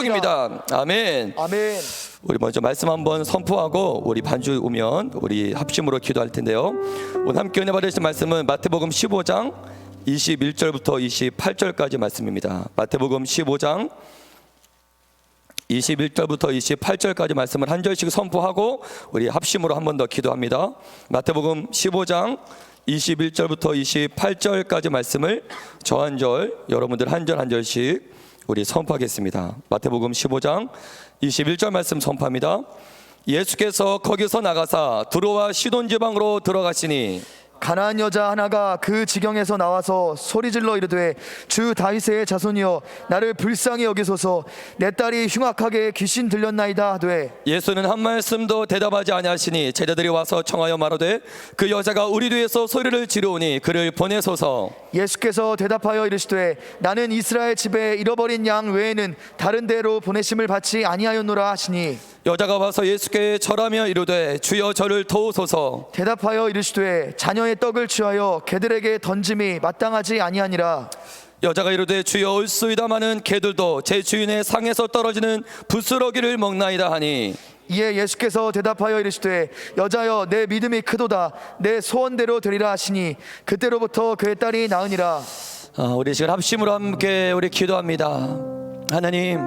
입니다. 아멘. 아멘. 우리 먼저 말씀 한번 선포하고 우리 반주 오면 우리 합심으로 기도할 텐데요. 오늘 함께 은혜 받으실 말씀은 마태복음 15장 21절부터 28절까지 말씀입니다. 마태복음 15장 21절부터 28절까지 말씀을 한 절씩 선포하고 우리 합심으로 한 번 더 기도합니다. 마태복음 15장 21절부터 28절까지 말씀을 저 한 절, 여러분들 한 절 한 절씩 우리 선포하겠습니다. 마태복음 15장 21절 말씀 선포합니다. 예수께서 거기서 나가사 두로와 시돈 지방으로 들어가시니 가나안 여자 하나가 그 지경에서 나와서 소리질러 이르되 주 다윗의 자손이여 나를 불쌍히 여기소서 내 딸이 흉악하게 귀신 들렸나이다 하되 예수는 한 말씀도 대답하지 아니하시니 제자들이 와서 청하여 말하되 그 여자가 우리 뒤에서 소리를 지르오니 그를 보내소서. 예수께서 대답하여 이르시되 나는 이스라엘 집에 잃어버린 양 외에는 다른 데로 보내심을 받지 아니하였노라 하시니 여자가 와서 예수께 절하며 이르되 주여 저를 도우소서. 대답하여 이르시되 자녀의 떡을 취하여 개들에게 던짐이 마땅하지 아니하니라. 여자가 이르되 주여 올소이다마는 개들도 제 주인의 상에서 떨어지는 부스러기를 먹나이다 하니 이에 예수께서 대답하여 이르시되 여자여 내 믿음이 크도다 내 소원대로 되리라 하시니 그때로부터 그의 딸이 나으니라. 우리 지금 합심으로 함께 우리 기도합니다. 하나님,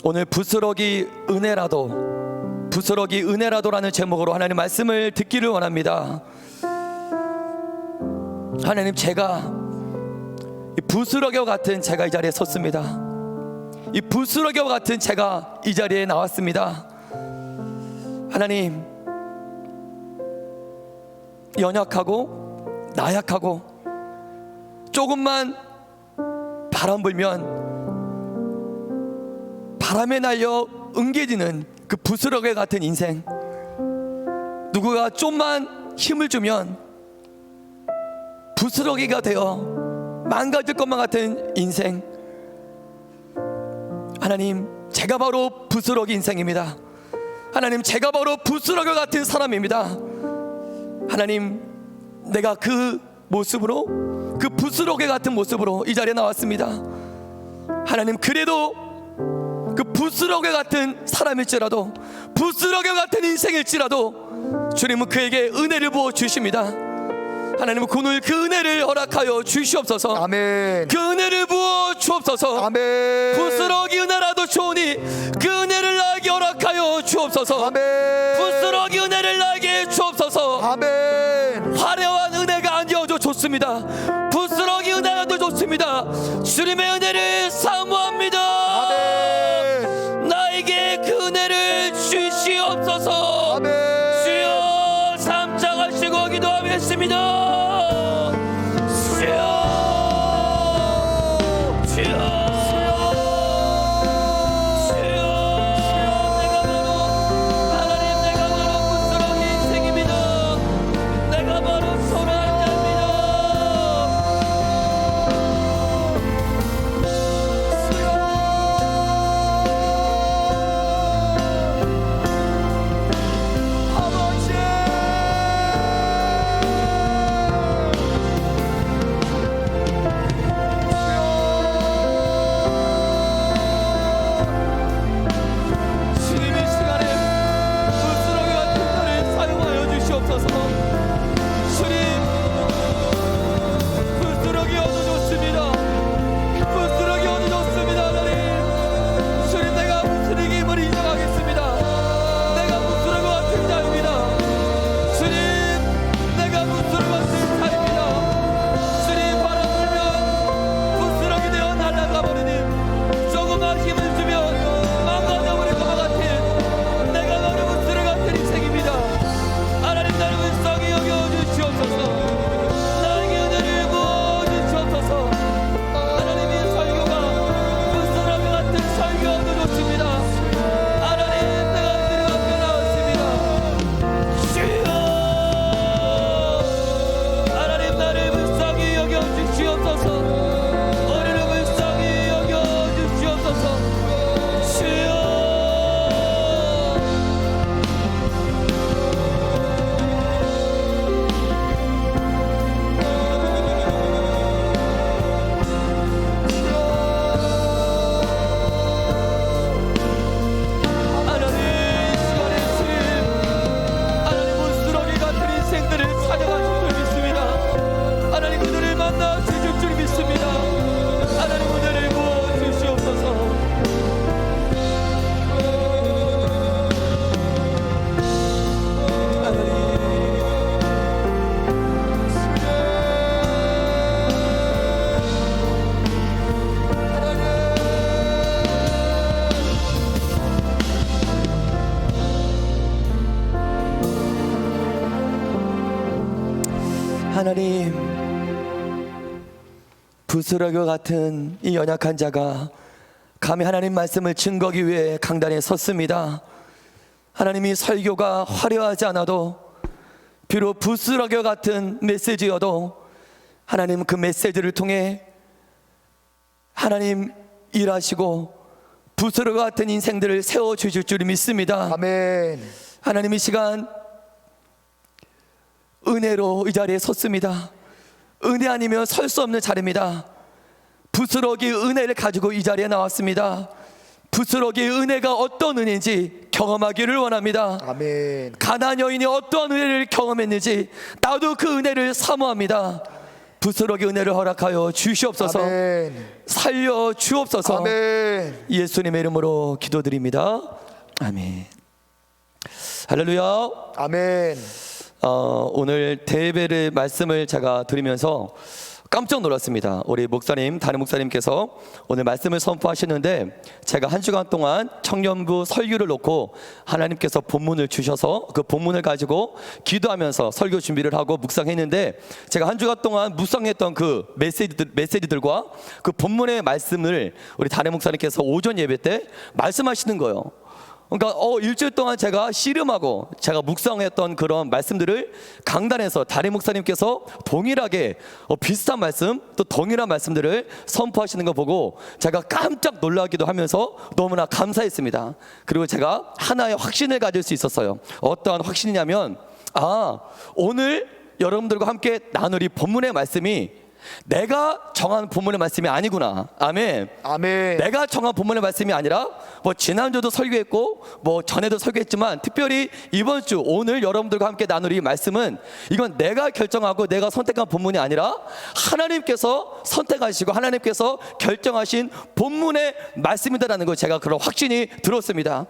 오늘 부스러기 은혜라도라는 제목으로 하나님 말씀을 듣기를 원합니다. 하나님, 제가 이 부스러기와 같은 제가 이 자리에 섰습니다. 이 부스러기와 같은 제가 이 자리에 나왔습니다. 하나님, 연약하고 나약하고 조금만 바람 불면 바람에 날려 응개지는 그 부스러기 같은 인생, 누구가 좀만 힘을 주면 부스러기가 되어 망가질 것만 같은 인생. 하나님, 제가 바로 부스러기 인생입니다. 하나님, 제가 바로 부스러기 같은 사람입니다. 하나님, 내가 그 모습으로, 그 부스러기 같은 모습으로 이 자리에 나왔습니다. 하나님, 그래도 그 부스러기 같은 사람일지라도, 부스러기 같은 인생일지라도 주님은 그에게 은혜를 부어 주십니다. 하나님은 오늘 그 은혜를 허락하여 주시옵소서. 아멘. 그 은혜를 부어 주옵소서. 아멘. 부스러기 은혜라도 좋으니 그 은혜를 나에게 허락하여 주옵소서. 아멘. 부스러기 은혜를 나에게 주옵소서. 아멘. 화려한 은혜가 아니어도 좋습니다. 부스러기 은혜라도 좋습니다. 주님의 은혜를 사모합니다. 아멘. 나에게 그 은혜를 주시옵소서. 아멘. 주여, 삼창하시고 기도하겠습니다. 주여, 주여, 주여. 내가 바로, 하나님, 내가 바로 부스러기 인생입니다. 내가 바로 소라한 자입니다. 부스러기 같은 이 연약한 자가 감히 하나님 말씀을 증거하기 위해 강단에 섰습니다. 하나님이 설교가 화려하지 않아도 비록 부스러기 같은 메시지여도 하나님 그 메시지를 통해 하나님 일하시고 부스러기 같은 인생들을 세워주실 줄 믿습니다. 아멘. 하나님 이 시간 은혜로 이 자리에 섰습니다. 은혜 아니면 설 수 없는 자리입니다. 부스러기 은혜를 가지고 이 자리에 나왔습니다. 부스러기 은혜가 어떤 은혜인지 경험하기를 원합니다. 아멘. 가나안 여인이 어떠한 은혜를 경험했는지 나도 그 은혜를 사모합니다. 부스러기 은혜를 허락하여 주시옵소서. 아멘. 살려 주옵소서. 아멘. 예수님의 이름으로 기도드립니다. 아멘. 할렐루야. 아멘. 오늘 대예배를 말씀을 제가 들으면서 깜짝 놀랐습니다. 우리 목사님, 담임 목사님께서 오늘 말씀을 선포하시는데 제가 한 주간 동안 청년부 설교를 놓고 하나님께서 본문을 주셔서 그 본문을 가지고 기도하면서 설교 준비를 하고 묵상했는데 제가 한 주간 동안 묵상했던 그 메시지들과 그 본문의 말씀을 우리 담임 목사님께서 오전 예배 때 말씀하시는 거예요. 그러니까 일주일 동안 제가 씨름하고 제가 묵상했던 그런 말씀들을 강단에서 담임 목사님께서 동일하게 비슷한 말씀 또 동일한 말씀들을 선포하시는 거 보고 제가 깜짝 놀라기도 하면서 너무나 감사했습니다. 그리고 제가 하나의 확신을 가질 수 있었어요. 어떠한 확신이냐면 오늘 여러분들과 함께 나눌 이 본문의 말씀이 내가 정한 본문의 말씀이 아니구나. 아멘. 아멘. 내가 정한 본문의 말씀이 아니라 지난주도 설교했고 전에도 설교했지만 특별히 이번 주 오늘 여러분들과 함께 나눌 이 말씀은 이건 내가 결정하고 내가 선택한 본문이 아니라 하나님께서 선택하시고 하나님께서 결정하신 본문의 말씀이다라는 걸 제가 그런 확신이 들었습니다.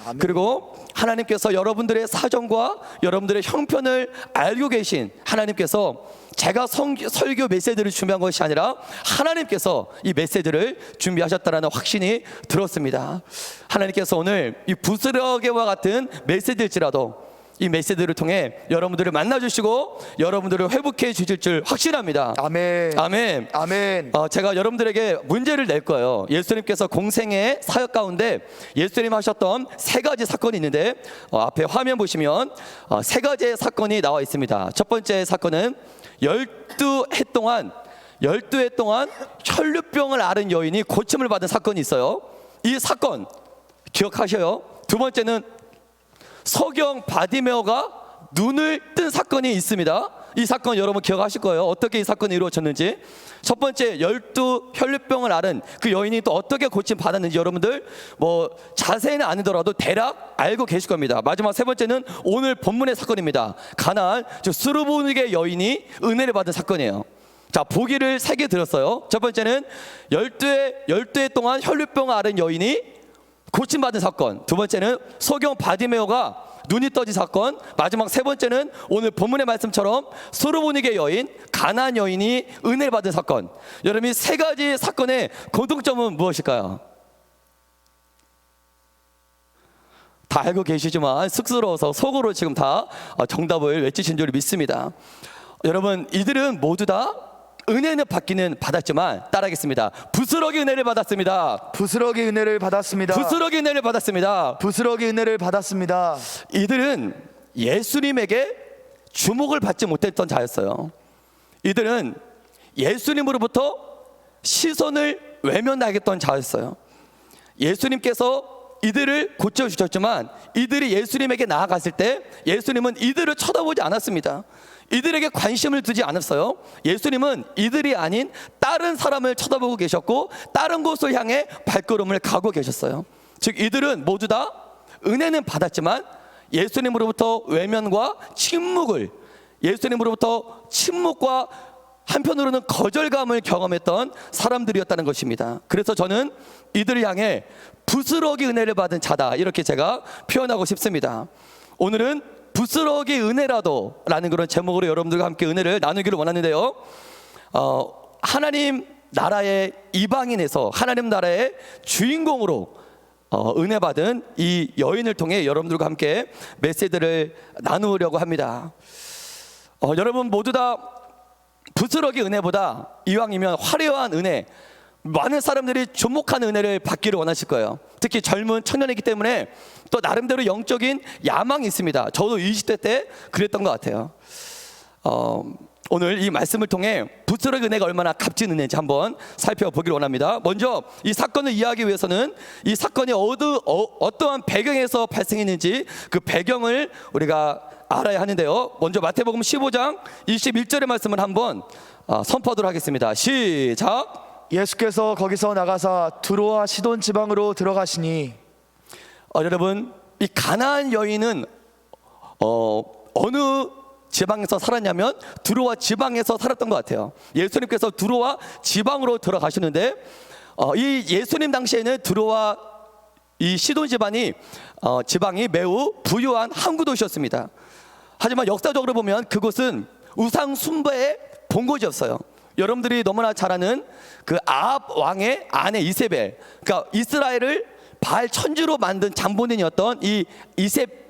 아멘. 그리고 하나님께서 여러분들의 사정과 여러분들의 형편을 알고 계신 하나님께서 제가 설교 메시지를 준비한 것이 아니라 하나님께서 이 메시지를 준비하셨다는 확신이 들었습니다. 하나님께서 오늘 이 부스러기와 같은 메시지일지라도 이 메시지를 통해 여러분들을 만나주시고 여러분들을 회복해 주실 줄 확신합니다. 아멘. 아멘. 아멘. 제가 여러분들에게 문제를 낼 거예요. 예수님께서 공생의 사역 가운데 예수님 하셨던 세 가지 사건이 있는데 앞에 화면 보시면 세 가지의 사건이 나와 있습니다. 첫 번째 사건은 12해 동안 혈류병을 앓은 여인이 고침을 받은 사건이 있어요. 이 사건 기억하셔요. 두 번째는 소경 바디메오가 눈을 뜬 사건이 있습니다. 이 사건 여러분 기억하실 거예요. 어떻게 이 사건이 이루어졌는지. 첫 번째 12혈류병을 앓은 그 여인이 또 어떻게 고침 받았는지 여러분들 자세히는 아니더라도 대략 알고 계실 겁니다. 마지막 세 번째는 오늘 본문의 사건입니다. 가나안 즉 스르보닉의 여인이 은혜를 받은 사건이에요. 자, 보기를 3개 드렸어요. 첫 번째는 12해 동안 혈류병을 앓은 여인이 고침받은 사건. 두 번째는 소경 바디메오가 눈이 떠진 사건. 마지막 세 번째는 오늘 본문의 말씀처럼 스르보닉의 여인, 가나안 여인이 은혜를 받은 사건. 여러분 이 세 가지 사건의 공통점은 무엇일까요? 다 알고 계시지만 쑥스러워서 속으로 지금 다 정답을 외치신 줄 믿습니다. 여러분 이들은 모두 다 은혜는 받았지만 따라하겠습니다. 부스러기 은혜를 받았습니다. 부스러기 은혜를 받았습니다. 부스러기 은혜를 받았습니다. 부스러기 은혜를 받았습니다. 이들은 예수님에게 주목을 받지 못했던 자였어요. 이들은 예수님으로부터 시선을 외면하겠던 자였어요. 예수님께서 이들을 고쳐주셨지만 이들이 예수님에게 나아갔을 때 예수님은 이들을 쳐다보지 않았습니다. 이들에게 관심을 두지 않았어요. 예수님은 이들이 아닌 다른 사람을 쳐다보고 계셨고 다른 곳을 향해 발걸음을 가고 계셨어요. 즉 이들은 모두 다 은혜는 받았지만 예수님으로부터 외면과 침묵과 한편으로는 거절감을 경험했던 사람들이었다는 것입니다. 그래서 저는 이들을 향해 부스러기 은혜를 받은 자다 이렇게 제가 표현하고 싶습니다. 오늘은 부스러기 은혜라도 라는 그런 제목으로 여러분들과 함께 은혜를 나누기를 원하는데요. 하나님 나라의 이방인에서 하나님 나라의 주인공으로 은혜 받은 이 여인을 통해 여러분들과 함께 메시지를 나누려고 합니다. 여러분 모두 다 부스러기 은혜보다 이왕이면 화려한 은혜, 많은 사람들이 주목하는 은혜를 받기를 원하실 거예요. 특히 젊은 청년이기 때문에 또 나름대로 영적인 야망이 있습니다. 저도 20대 때 그랬던 것 같아요. 오늘 이 말씀을 통해 부스러기 은혜가 얼마나 값진 은혜인지 한번 살펴보기를 원합니다. 먼저 이 사건을 이해하기 위해서는 이 사건이 어떠한 배경에서 발생했는지 그 배경을 우리가 알아야 하는데요. 먼저 마태복음 15장 21절의 말씀을 한번 선포하도록 하겠습니다. 시작. 예수께서 거기서 나가사 두로와 시돈 지방으로 들어가시니. 여러분, 이 가나안 여인은 어느 지방에서 살았냐면 두로와 지방에서 살았던 것 같아요. 예수님께서 두로와 지방으로 들어가시는데 이 예수님 당시에는 두로와 이 시돈 지방이 매우 부유한 항구 도시였습니다. 하지만 역사적으로 보면 그곳은 우상 숭배의 본거지였어요. 여러분들이 너무나 잘 아는 그 아합 왕의 아내 이세벨, 그러니까 이스라엘을 바알 천주로 만든 장본인이었던 이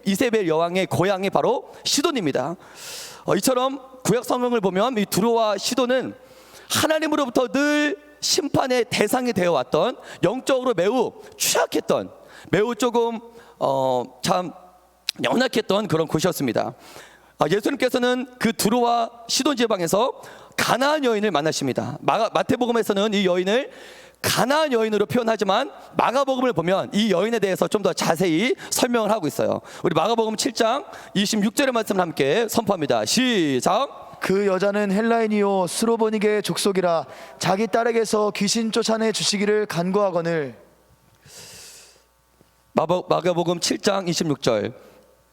이세벨 여왕의 고향이 바로 시돈입니다. 이처럼 구약 성경을 보면 이 두로와 시돈은 하나님으로부터 늘 심판의 대상이 되어 왔던, 영적으로 매우 취약했던, 매우 조금 참 연약했던 그런 곳이었습니다. 예수님께서는 그 두로와 시돈 지방에서 가나안 여인을 만나십니다. 마태복음에서는 이 여인을 가나안 여인으로 표현하지만 마가복음을 보면 이 여인에 대해서 좀 더 자세히 설명을 하고 있어요. 우리 마가복음 7장 26절의 말씀을 함께 선포합니다. 시작. 그 여자는 헬라인이요 스로보니게 족속이라 자기 딸에게서 귀신 쫓아내 주시기를 간구하거늘. 마가복음 7장 26절.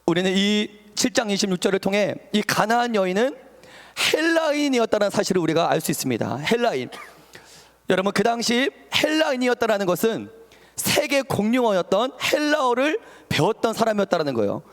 우리는 이 7장 26절을 통해 이 가나안 여인은 헬라인이었다는 사실을 우리가 알 수 있습니다. 헬라인. 여러분, 그 당시 헬라인이었다는 것은 세계 공용어였던 헬라어를 배웠던 사람이었다는 거예요.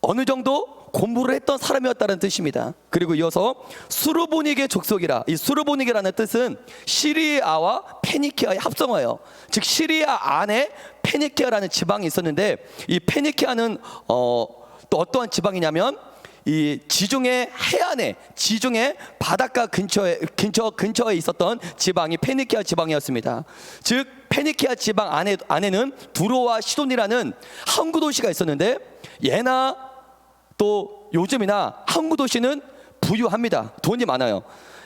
어느 정도 공부를 했던 사람이었다는 뜻입니다. 그리고 이어서 수르보니게 족속이라, 이 수르보니게라는 뜻은 시리아와 페니키아의 합성어예요. 즉 시리아 안에 페니키아라는 지방이 있었는데, 이 페니키아는 또 어떠한 지방이냐면 이 지중해 해안에, 지중해 바닷가 근처에 있었던 지방이 페니키아 지방이었습니다. 즉 페니키아 지방 안에는 두로와 시돈이라는 항구 도시가 있었는데, 예나 또 요즘이나 항구 도시는 부유합니다. 돈이 많아요.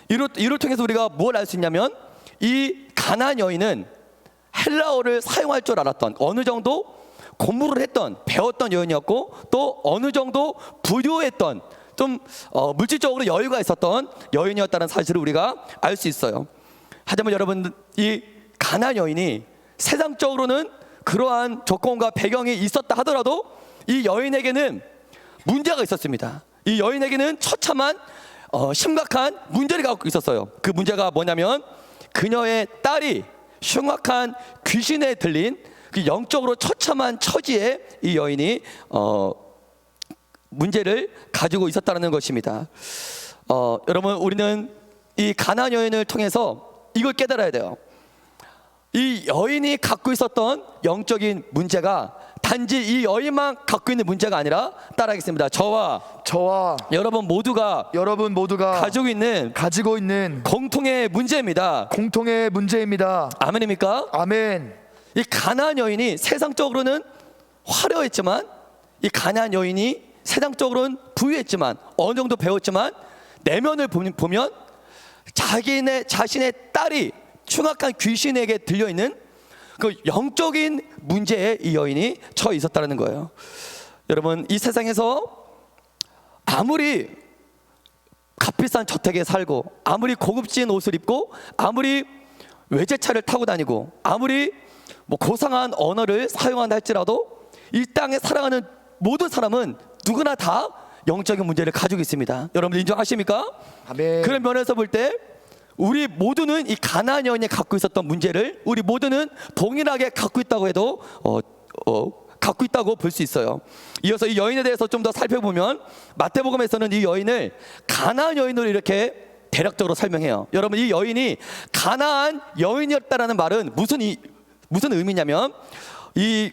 이를 통해서 우리가 뭘 알 수 있냐면 이 가나안 여인은 헬라어를 사용할 줄 알았던, 어느 정도 공부를 했던, 배웠던 여인이었고, 또 어느 정도 부유했던, 좀 물질적으로 여유가 있었던 여인이었다는 사실을 우리가 알 수 있어요. 하지만 여러분, 이 가나안 여인이 세상적으로는 그러한 조건과 배경이 있었다 하더라도 이 여인에게는 문제가 있었습니다. 이 여인에게는 처참한 심각한 문제를 갖고 있었어요. 그 문제가 뭐냐면 그녀의 딸이 흉악한 귀신에 들린 그 영적으로 처참한 처지에 이 여인이 문제를 가지고 있었다는 것입니다. 여러분, 우리는 이 가나안 여인을 통해서 이걸 깨달아야 돼요. 이 여인이 갖고 있었던 영적인 문제가 단지 이 여인만 갖고 있는 문제가 아니라, 따라하겠습니다. 저와 여러분 모두가 가지고 있는 공통의 문제입니다. 아멘입니까? 아멘. 이 가나안 여인이 세상적으로는 화려했지만, 이 가나안 여인이 세상적으로는 부유했지만, 어느 정도 배웠지만, 내면을 보면 자신의 딸이 흉악한 귀신에게 들려있는 그 영적인 문제에 이 여인이 처해 있었다는 거예요. 여러분, 이 세상에서 아무리 값비싼 저택에 살고, 아무리 고급진 옷을 입고, 아무리 외제차를 타고 다니고, 아무리 고상한 언어를 사용한다 할지라도 이 땅에 살아가는 모든 사람은 누구나 다 영적인 문제를 가지고 있습니다. 여러분 인정하십니까? 아멘. 그런 면에서 볼 때 우리 모두는 이 가나안 여인이 갖고 있었던 문제를 우리 모두는 동일하게 갖고 있다고 해도 갖고 있다고 볼 수 있어요. 이어서 이 여인에 대해서 좀 더 살펴보면 마태복음에서는 이 여인을 가나안 여인으로 이렇게 대략적으로 설명해요. 여러분, 이 여인이 가나안 여인이었다라는 말은 무슨 의미냐면 이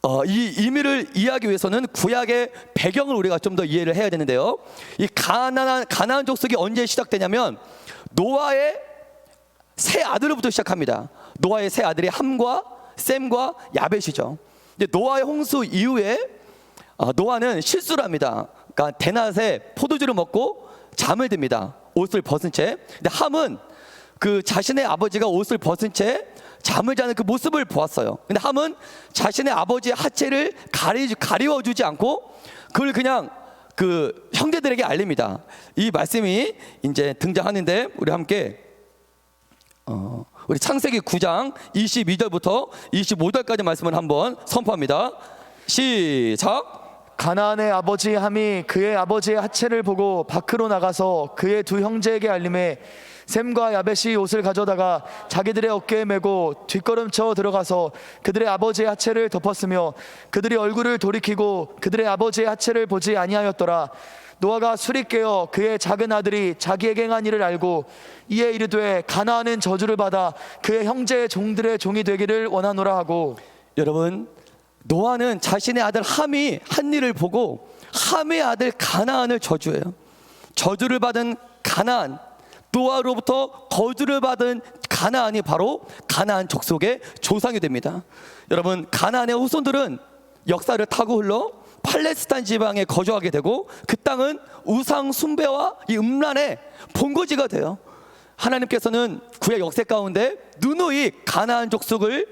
의미를 이해하기 위해서는 구약의 배경을 우리가 좀 더 이해를 해야 되는데요. 이 가나안 족속이 언제 시작되냐면 노아의 세 아들로부터 시작합니다. 노아의 세 아들이 함과 셈과 야벳이죠. 이제 노아의 홍수 이후에 노아는 실수를 합니다. 그러니까 대낮에 포도주를 먹고 잠을 듭니다. 옷을 벗은 채. 근데 함은 그 자신의 아버지가 옷을 벗은 채 잠을 자는 그 모습을 보았어요. 근데 함은 자신의 아버지의 하체를 가리워주지 않고 그걸 그냥 그 형제들에게 알립니다. 이 말씀이 이제 등장하는데 우리 함께 우리 창세기 9장 22절부터 25절까지 말씀을 한번 선포합니다. 시작. 가나안의 아버지 함이 그의 아버지의 하체를 보고 밖으로 나가서 그의 두 형제에게 알림해 셈과 야벳이 옷을 가져다가 자기들의 어깨에 메고 뒷걸음쳐 들어가서 그들의 아버지의 하체를 덮었으며 그들이 얼굴을 돌이키고 그들의 아버지의 하체를 보지 아니하였더라. 노아가 술이 깨어 그의 작은 아들이 자기에게 행한 일을 알고 이에 이르되 가나안은 저주를 받아 그의 형제의 종들의 종이 되기를 원하노라 하고. 여러분, 노아는 자신의 아들 함이 한 일을 보고 함의 아들 가나안을 저주해요. 저주를 받은 가나안, 노아로부터 거주를 받은 가나안이 바로 가나안 족속의 조상이 됩니다. 여러분, 가나안의 후손들은 역사를 타고 흘러 팔레스타인 지방에 거주하게 되고 그 땅은 우상 숭배와 이 음란의 본거지가 돼요. 하나님께서는 구약 역사 가운데 누누이 가나안 족속의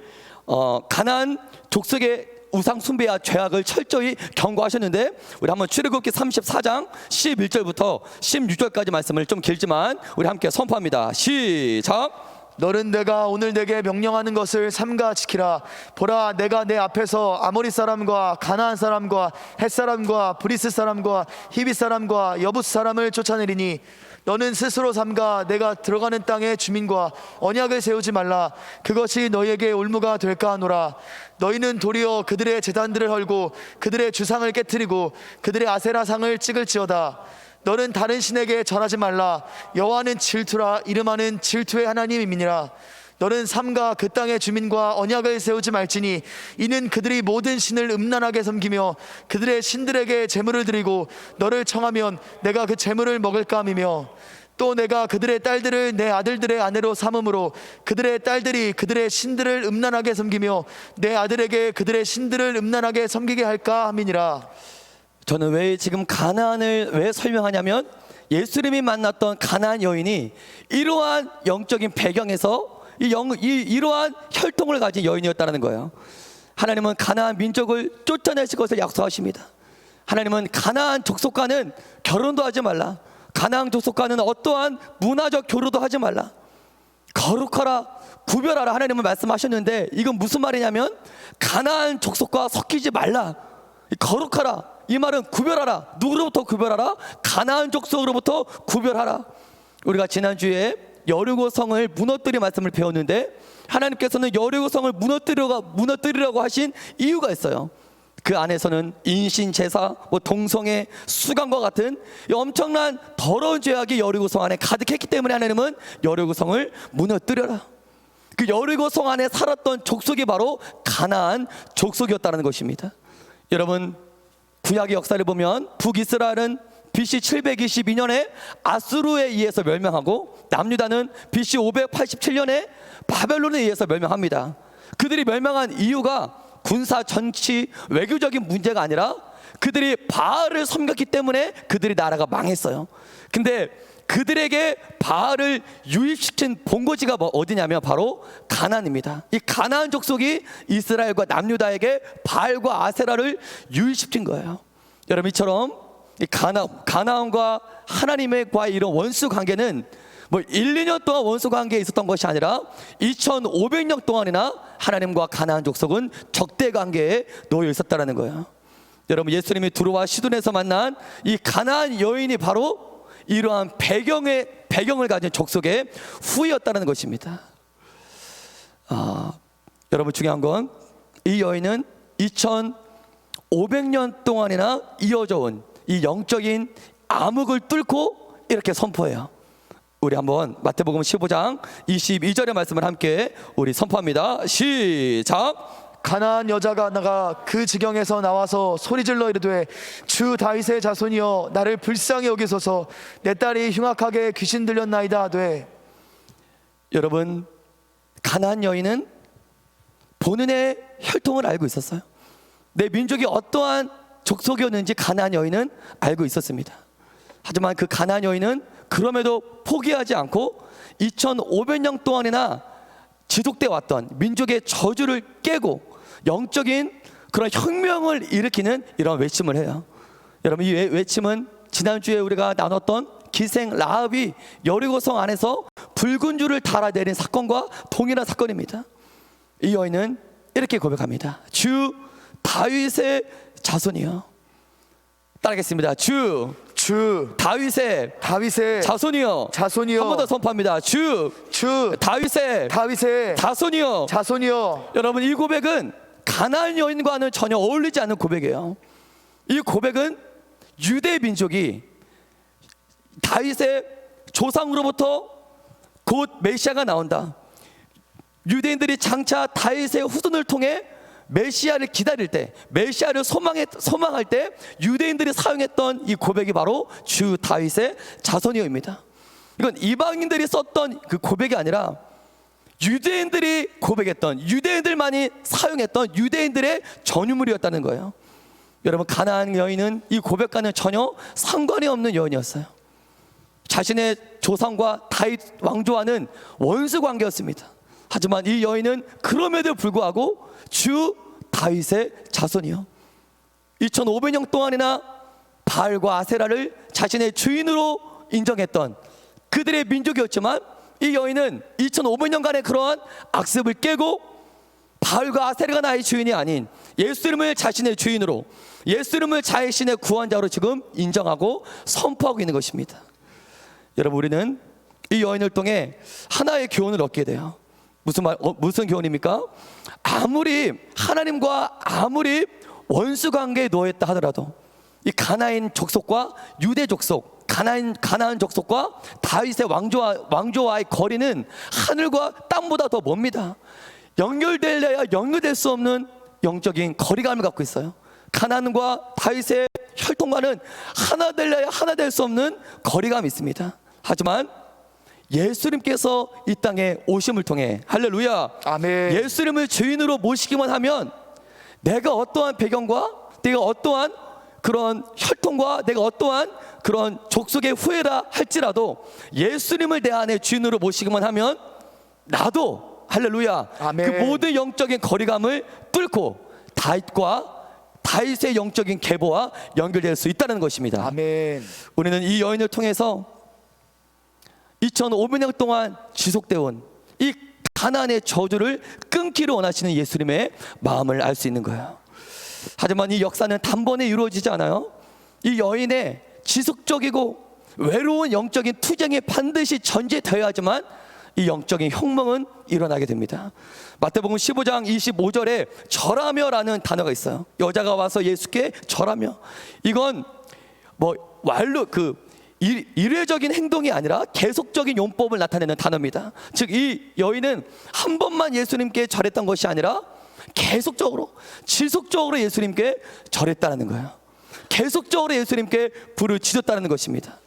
우상 숭배와 죄악을 철저히 경고하셨는데 우리 한번 출애굽기 34장 11절부터 16절까지 말씀을 좀 길지만 우리 함께 선포합니다. 시작. 너는 내가 오늘 내게 명령하는 것을 삼가 지키라. 보라, 내가 내 앞에서 아모리 사람과 가나안 사람과 헷 사람과 브리스 사람과 히비 사람과 여부스 사람을 쫓아내리니 너는 스스로 삼가 내가 들어가는 땅의 주민과 언약을 세우지 말라. 그것이 너희에게 올무가 될까 하노라. 너희는 도리어 그들의 제단들을 헐고 그들의 주상을 깨뜨리고 그들의 아세라상을 찍을지어다. 너는 다른 신에게 절하지 말라. 여호와는 질투라. 이름하는 질투의 하나님이니라. 너는 삼가 그 땅의 주민과 언약을 세우지 말지니 이는 그들이 모든 신을 음란하게 섬기며 그들의 신들에게 제물을 드리고 너를 청하면 내가 그 제물을 먹을까 함이며 또 내가 그들의 딸들을 내 아들들의 아내로 삼음으로 그들의 딸들이 그들의 신들을 음란하게 섬기며 내 아들에게 그들의 신들을 음란하게 섬기게 할까 함이니라. 저는 왜 지금 가나안을 왜 설명하냐면 예수님이 만났던 가나안 여인이 이러한 영적인 배경에서 이러한 혈통을 가진 여인이었다는 거예요. 하나님은 가나안 민족을 쫓아내실 것을 약속하십니다. 하나님은 가나안 족속과는 결혼도 하지 말라. 가나안 족속과는 어떠한 문화적 교류도 하지 말라. 거룩하라, 구별하라 하나님은 말씀하셨는데 이건 무슨 말이냐면 가나안 족속과 섞이지 말라. 거룩하라, 이 말은 구별하라. 누구로부터 구별하라? 가나안 족속으로부터 구별하라. 우리가 지난주에 여리고 성을 무너뜨릴 말씀을 배웠는데 하나님께서는 여리고 성을 무너뜨리라고 하신 이유가 있어요. 그 안에서는 인신 제사, 동성애, 수강과 같은 엄청난 더러운 죄악이 여리고 성 안에 가득했기 때문에 하나님은 여리고 성을 무너뜨려라. 그 여리고 성 안에 살았던 족속이 바로 가나안 족속이었다는 것입니다. 여러분, 구약의 역사를 보면 북이스라엘은 BC 722년에 아수르에 의해서 멸망하고 남유다는 BC 587년에 바벨론에 의해서 멸망합니다. 그들이 멸망한 이유가 군사, 정치, 외교적인 문제가 아니라 그들이 바알을 섬겼기 때문에 그들이 나라가 망했어요. 근데 그들에게 바알을 유입시킨 본거지가 어디냐면 바로 가나안입니다. 이 가나안 족속이 이스라엘과 남유다에게 바알과 아세라를 유입시킨 거예요. 여러분, 이처럼 이 가나안과 하나님과의 이런 원수 관계는 1, 2년 동안 원수 관계에 있었던 것이 아니라 2500년 동안이나 하나님과 가나안 족속은 적대 관계에 놓여 있었다는 거예요. 여러분, 예수님이 두로와 시돈에서 만난 이 가나안 여인이 바로 이러한 배경을 가진 족속의 후예였다는 것입니다. 여러분, 중요한 건 이 여인은 2500년 동안이나 이어져 온 이 영적인 암흑을 뚫고 이렇게 선포해요. 우리 한번 마태복음 15장 22절의 말씀을 함께 우리 선포합니다. 시작. 가나안 여자가 나가 그 지경에서 나와서 소리질러 이르되 주 다윗의 자손이여 나를 불쌍히 여기소서 내 딸이 흉악하게 귀신 들렸나이다 하되. 여러분, 가나안 여인은 본인의 혈통을 알고 있었어요. 내 민족이 어떠한 족속이었는지 가나안 여인은 알고 있었습니다. 하지만 그 가나안 여인은 그럼에도 포기하지 않고 2500년 동안이나 지속돼 왔던 민족의 저주를 깨고 영적인 그런 혁명을 일으키는 이런 외침을 해요. 여러분, 이 외침은 지난주에 우리가 나눴던 기생 라합이 여리고성 안에서 붉은 줄을 달아내린 사건과 동일한 사건입니다. 이 여인은 이렇게 고백합니다. 주 다윗의 자손이요. 따라하겠습니다. 주 다윗의 자손이요. 한 번 더 선포합니다. 주 다윗의 자손이요. 여러분, 이 고백은 가나안 여인과는 전혀 어울리지 않는 고백이에요. 이 고백은 유대 민족이 다윗의 조상으로부터 곧 메시아가 나온다. 유대인들이 장차 다윗의 후손을 통해 메시아를 기다릴 때, 메시아를 소망할 때 유대인들이 사용했던 이 고백이 바로 주 다윗의 자손이요입니다. 이건 이방인들이 썼던 그 고백이 아니라 유대인들이 고백했던, 유대인들만이 사용했던 유대인들의 전유물이었다는 거예요. 여러분, 가나안 여인은 이 고백과는 전혀 상관이 없는 여인이었어요. 자신의 조상과 다윗 왕조와는 원수 관계였습니다. 하지만 이 여인은 그럼에도 불구하고 주 다윗의 자손이요, 2500년 동안이나 바알과 아세라를 자신의 주인으로 인정했던 그들의 민족이었지만, 이 여인은 2500년간의 그러한 악습을 깨고 바알과 아세라가 나의 주인이 아닌 예수님을 자신의 주인으로, 예수님을 자신의 구원자로 지금 인정하고 선포하고 있는 것입니다. 여러분, 우리는 이 여인을 통해 하나의 교훈을 얻게 돼요. 무슨 교훈입니까? 아무리 하나님과 아무리 원수 관계에 놓였다 하더라도 이 가나안 족속과 유대 족속, 가나안 족속과 다윗의 왕조와의 거리는 하늘과 땅보다 더 멉니다. 연결될래야 연결될 수 없는 영적인 거리감을 갖고 있어요. 가나안과 다윗의 혈통과는 하나 될래야 하나 될 수 없는 거리감이 있습니다. 하지만 예수님께서 이 땅에 오심을 통해, 할렐루야, 아멘, 예수님을 주인으로 모시기만 하면 내가 어떠한 배경과 내가 어떠한 그런 혈통과 내가 어떠한 그런 족속의 후예라 할지라도 예수님을 내 안에 주인으로 모시기만 하면 나도, 할렐루야, 아멘, 그 모든 영적인 거리감을 뚫고 다윗의 영적인 계보와 연결될 수 있다는 것입니다. 아멘. 우리는 이 여인을 통해서 2500년 동안 지속되어 온 이 가나안의 저주를 끊기를 원하시는 예수님의 마음을 알 수 있는 거예요. 하지만 이 역사는 단번에 이루어지지 않아요. 이 여인의 지속적이고 외로운 영적인 투쟁이 반드시 전제되어야지만 이 영적인 혁명은 일어나게 됩니다. 마태복음 15장 25절에 절하며라는 단어가 있어요. 여자가 와서 예수께 절하며, 이건 일회적인 행동이 아니라 계속적인 용법을 나타내는 단어입니다. 즉, 이 여인은 한 번만 예수님께 절했던 것이 아니라 계속적으로, 지속적으로 예수님께 절했다는 거예요. 계속적으로 예수님께 불을 지졌다는 것입니다.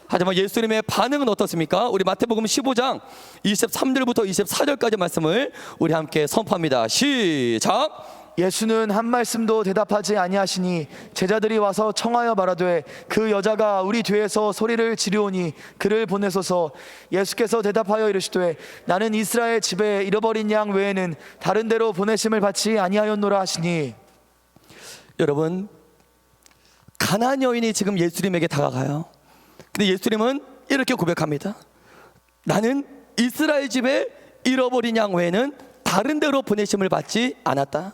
하지만 예수님의 반응은 어떻습니까? 우리 마태복음 15장 23절부터 24절까지 말씀을 우리 함께 선포합니다. 시작. 예수는 한 말씀도 대답하지 아니하시니 제자들이 와서 청하여 말하되 그 여자가 우리 뒤에서 소리를 지르오니 그를 보내소서. 예수께서 대답하여 이르시되 나는 이스라엘 집에 잃어버린 양 외에는 다른 데로 보내심을 받지 아니하였노라 하시니. 여러분, 가나안 여인이 지금 예수님에게 다가가요. 근데 예수님은 이렇게 고백합니다. 나는 이스라엘 집에 잃어버린 양 외에는 다른 데로 보내심을 받지 않았다.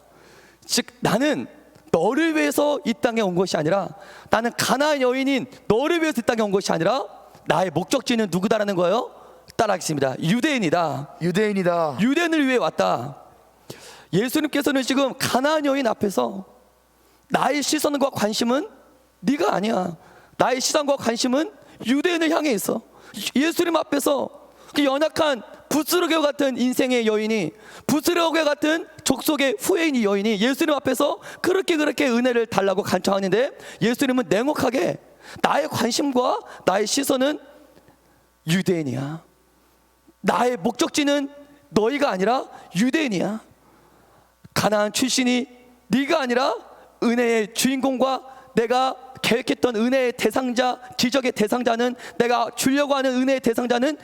즉, 나는 너를 위해서 이 땅에 온 것이 아니라, 나는 가나안 여인인 너를 위해서 이 땅에 온 것이 아니라 나의 목적지는 누구다라는 거예요? 따라하겠습니다. 유대인이다. 유대인을 위해 왔다. 예수님께서는 지금 가나안 여인 앞에서 나의 시선과 관심은 네가 아니야. 나의 시선과 관심은 유대인을 향해 있어. 예수님 앞에서 그 연약한 부스러기와 같은 인생의 여인이, 부스러기와 같은 족속의 후예인 이 여인이 예수님 앞에서 그렇게 은혜를 달라고 간청하는데, 예수님은 냉혹하게 나의 관심과 나의 시선은 유대인이야, 나의 목적지는 너희가 아니라 유대인이야, 가나안 출신이 네가 아니라 은혜의 주인공과 내가 계획했던 은혜의 대상자, 기적의 대상자는, 내가 주려고 하는 은혜의 대상자는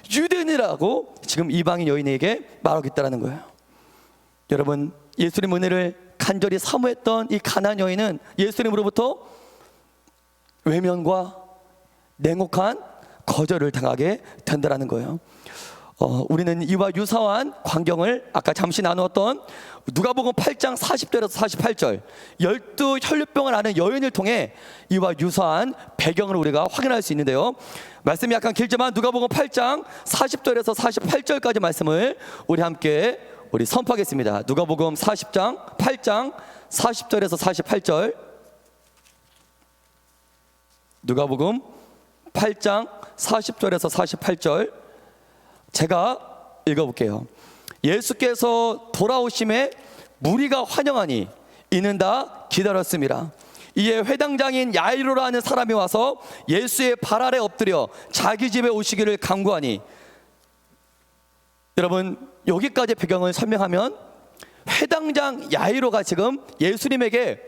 유대인이라고 지금 이방인 여인에게 말하고 있다는 거예요. 여러분, 예수님 은혜를 간절히 사모했던 이 가나안 여인은 예수님으로부터 외면과 냉혹한 거절을 당하게 된다는 거예요. 우리는 이와 유사한 광경을 아까 잠시 나누었던 누가복음 8장 40절에서 48절 12 혈류병을 앓는 여인을 통해 이와 유사한 배경을 우리가 확인할 수 있는데요. 말씀이 약간 길지만 누가복음 8장 40절에서 48절까지 말씀을 우리 함께 선포하겠습니다. 누가복음 8장 40절에서 48절, 누가복음 8장 40절에서 48절 제가 읽어볼게요. 예수께서 돌아오심에 무리가 환영하니 이는 다 기다렸습니다. 이에 회당장인 야이로라는 사람이 와서 예수의 발 아래 엎드려 자기 집에 오시기를 간구하니, 여러분 여기까지 배경을 설명하면 회당장 야이로가 지금 예수님에게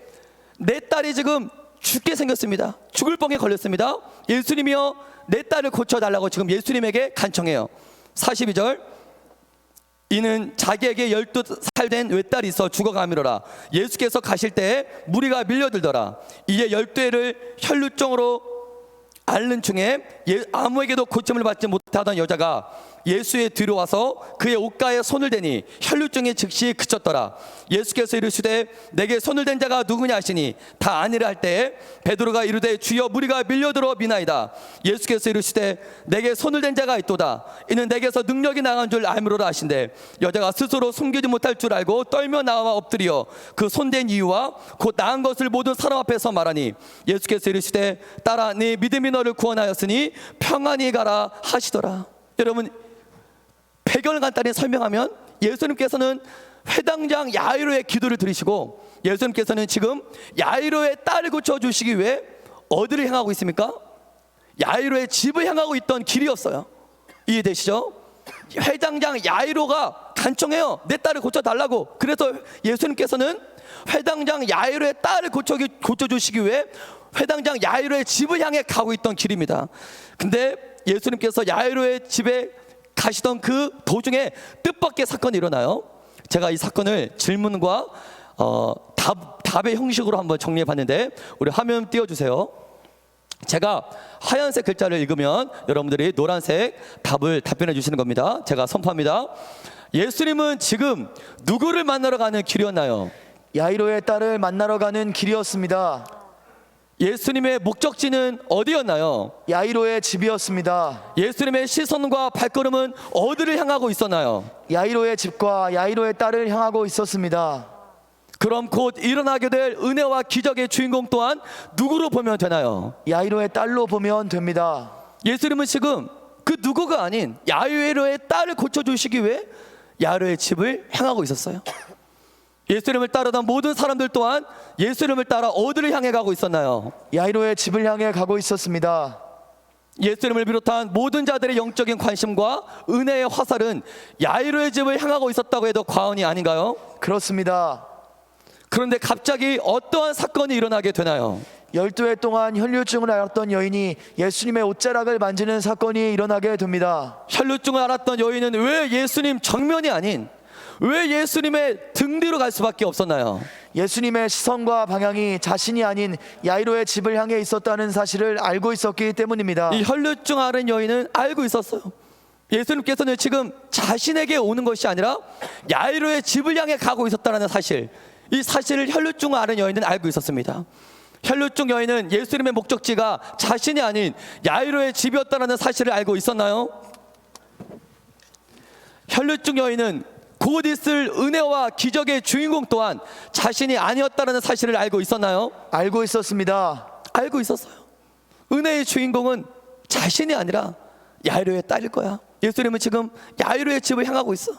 내 딸이 지금 죽게 생겼습니다, 죽을 병에 걸렸습니다, 예수님이여 내 딸을 고쳐달라고 지금 예수님에게 간청해요. 42절, 이는 자기에게 12살 된 외딸이 있어 죽어가미로라. 예수께서 가실 때에 무리가 밀려들더라. 이에 12회를 혈루증으로 앓는 중에 아무에게도 고침을 받지 못하던 여자가 예수의 뒤로 와서 그의 옷가에 손을 대니 혈루증이 즉시 그쳤더라. 예수께서 이르시되 내게 손을 댄 자가 누구냐 하시니 다 아니라 할 때에 베드로가 이르되 주여 무리가 밀려들어 미나이다. 예수께서 이르시되 내게 손을 댄 자가 있도다. 이는 내게서 능력이 나간 줄 알미로라 하신대. 여자가 스스로 숨기지 못할 줄 알고 떨며 나와 엎드려 그 손댄 이유와 곧 나은 것을 모든 사람 앞에서 말하니, 예수께서 이르시되 딸아 네 믿음이 너를 구원하였으니 평안히 가라 하시더라. 여러분, 배경을 간단히 설명하면 예수님께서는 회당장 야이로의 기도를 들으시고 예수님께서는 지금 야이로의 딸을 고쳐주시기 위해 어디를 향하고 있습니까? 야이로의 집을 향하고 있던 길이었어요. 이해되시죠? 회당장 야이로가 간청해요, 내 딸을 고쳐달라고. 그래서 예수님께서는 회당장 야이로의 딸을 고쳐주시기 위해 회당장 야이로의 집을 향해 가고 있던 길입니다. 근데 예수님께서 야이로의 집에 가시던 그 도중에 뜻밖의 사건이 일어나요. 제가 이 사건을 질문과 답의 형식으로 한번 정리해 봤는데, 우리 화면 띄워주세요. 제가 하얀색 글자를 읽으면 여러분들이 노란색 답변해 주시는 겁니다. 제가 선포합니다. 예수님은 지금 누구를 만나러 가는 길이었나요? 야이로의 딸을 만나러 가는 길이었습니다. 예수님의 목적지는 어디였나요? 야이로의 집이었습니다. 예수님의 시선과 발걸음은 어디를 향하고 있었나요? 야이로의 집과 야이로의 딸을 향하고 있었습니다. 그럼 곧 일어나게 될 은혜와 기적의 주인공 또한 누구로 보면 되나요? 야이로의 딸로 보면 됩니다. 예수님은 지금 그 누구가 아닌 야이로의 딸을 고쳐주시기 위해 야이로의 집을 향하고 있었어요. 예수님을 따르던 모든 사람들 또한 예수님을 따라 어디를 향해 가고 있었나요? 야이로의 집을 향해 가고 있었습니다. 예수님을 비롯한 모든 자들의 영적인 관심과 은혜의 화살은 야이로의 집을 향하고 있었다고 해도 과언이 아닌가요? 그렇습니다. 그런데 갑자기 어떠한 사건이 일어나게 되나요? 12회 동안 혈류증을 앓았던 여인이 예수님의 옷자락을 만지는 사건이 일어나게 됩니다. 혈루증을 앓았던 여인은 왜 예수님 정면이 아닌 왜 예수님의 등 뒤로 갈 수밖에 없었나요? 예수님의 시선과 방향이 자신이 아닌 야이로의 집을 향해 있었다는 사실을 알고 있었기 때문입니다. 이 혈루증 앓은 여인은 알고 있었어요. 예수님께서는 지금 자신에게 오는 것이 아니라 야이로의 집을 향해 가고 있었다는 사실, 이 사실을 혈루증 앓은 여인은 알고 있었습니다. 혈루증 여인은 예수님의 목적지가 자신이 아닌 야이로의 집이었다는 사실을 알고 있었나요? 혈루증 여인은 곧 있을 은혜와 기적의 주인공 또한 자신이 아니었다는 사실을 알고 있었나요? 알고 있었습니다. 알고 있었어요. 은혜의 주인공은 자신이 아니라 야이로의 딸일 거야. 예수님은 지금 야이로의 집을 향하고 있어.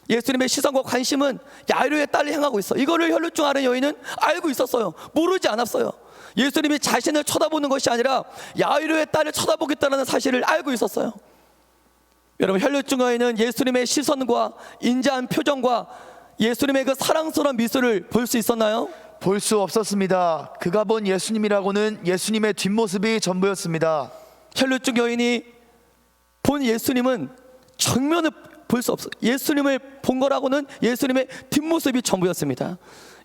예수님의 시선과 관심은 야이로의 딸을 향하고 있어. 이거를 혈루증 앓은 여인은 알고 있었어요. 모르지 않았어요. 예수님이 자신을 쳐다보는 것이 아니라 야이로의 딸을 쳐다보겠다는 사실을 알고 있었어요. 여러분, 혈루증 여인은 예수님의 시선과 인자한 표정과 예수님의 그 사랑스러운 미소를 볼 수 있었나요? 볼 수 없었습니다. 그가 본 예수님이라고는 예수님의 뒷모습이 전부였습니다. 혈루증 여인이 본 예수님은 정면을 볼 수 없어. 예수님을 본 거라고는 예수님의 뒷모습이 전부였습니다.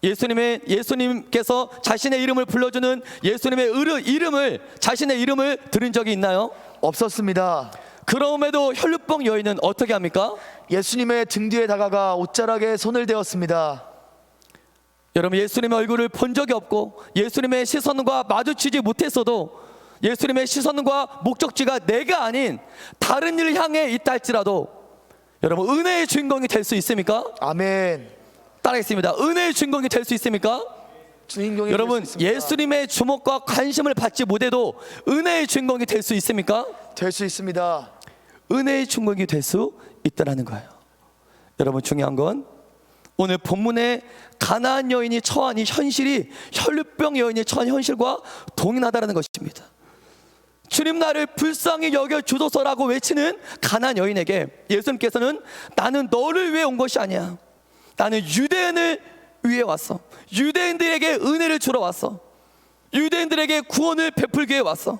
예수님께서 자신의 이름을 불러주는 예수님의 자신의 이름을 들은 적이 있나요? 없었습니다. 그럼에도 혈루병 여인은 어떻게 합니까? 예수님의 등 뒤에 다가가 옷자락에 손을 대었습니다. 여러분, 예수님의 얼굴을 본 적이 없고 예수님의 시선과 마주치지 못했어도 예수님의 시선과 목적지가 내가 아닌 다른 일을 향해 있다 할지라도 여러분, 은혜의 주인공이 될 수 있습니까? 아멘. 따라하겠습니다. 은혜의 주인공이 될 수 있습니까? 주인공이 여러분, 될수 있습니다. 예수님의 주목과 관심을 받지 못해도 은혜의 주인공이 될 수 있습니까? 될 수 있습니다. 은혜의 주인공이 될 수 있다는 거예요. 여러분, 중요한 건 오늘 본문에 가나안 여인이 처한 이 현실이 혈루병 여인이 처한 현실과 동일하다는 것입니다. 주님, 나를 불쌍히 여겨주소서라고 외치는 가나안 여인에게 예수님께서는 나는 너를 위해 온 것이 아니야. 나는 유대인을 위해 왔어. 유대인들에게 은혜를 주러 왔어. 유대인들에게 구원을 베풀기 위해 왔어.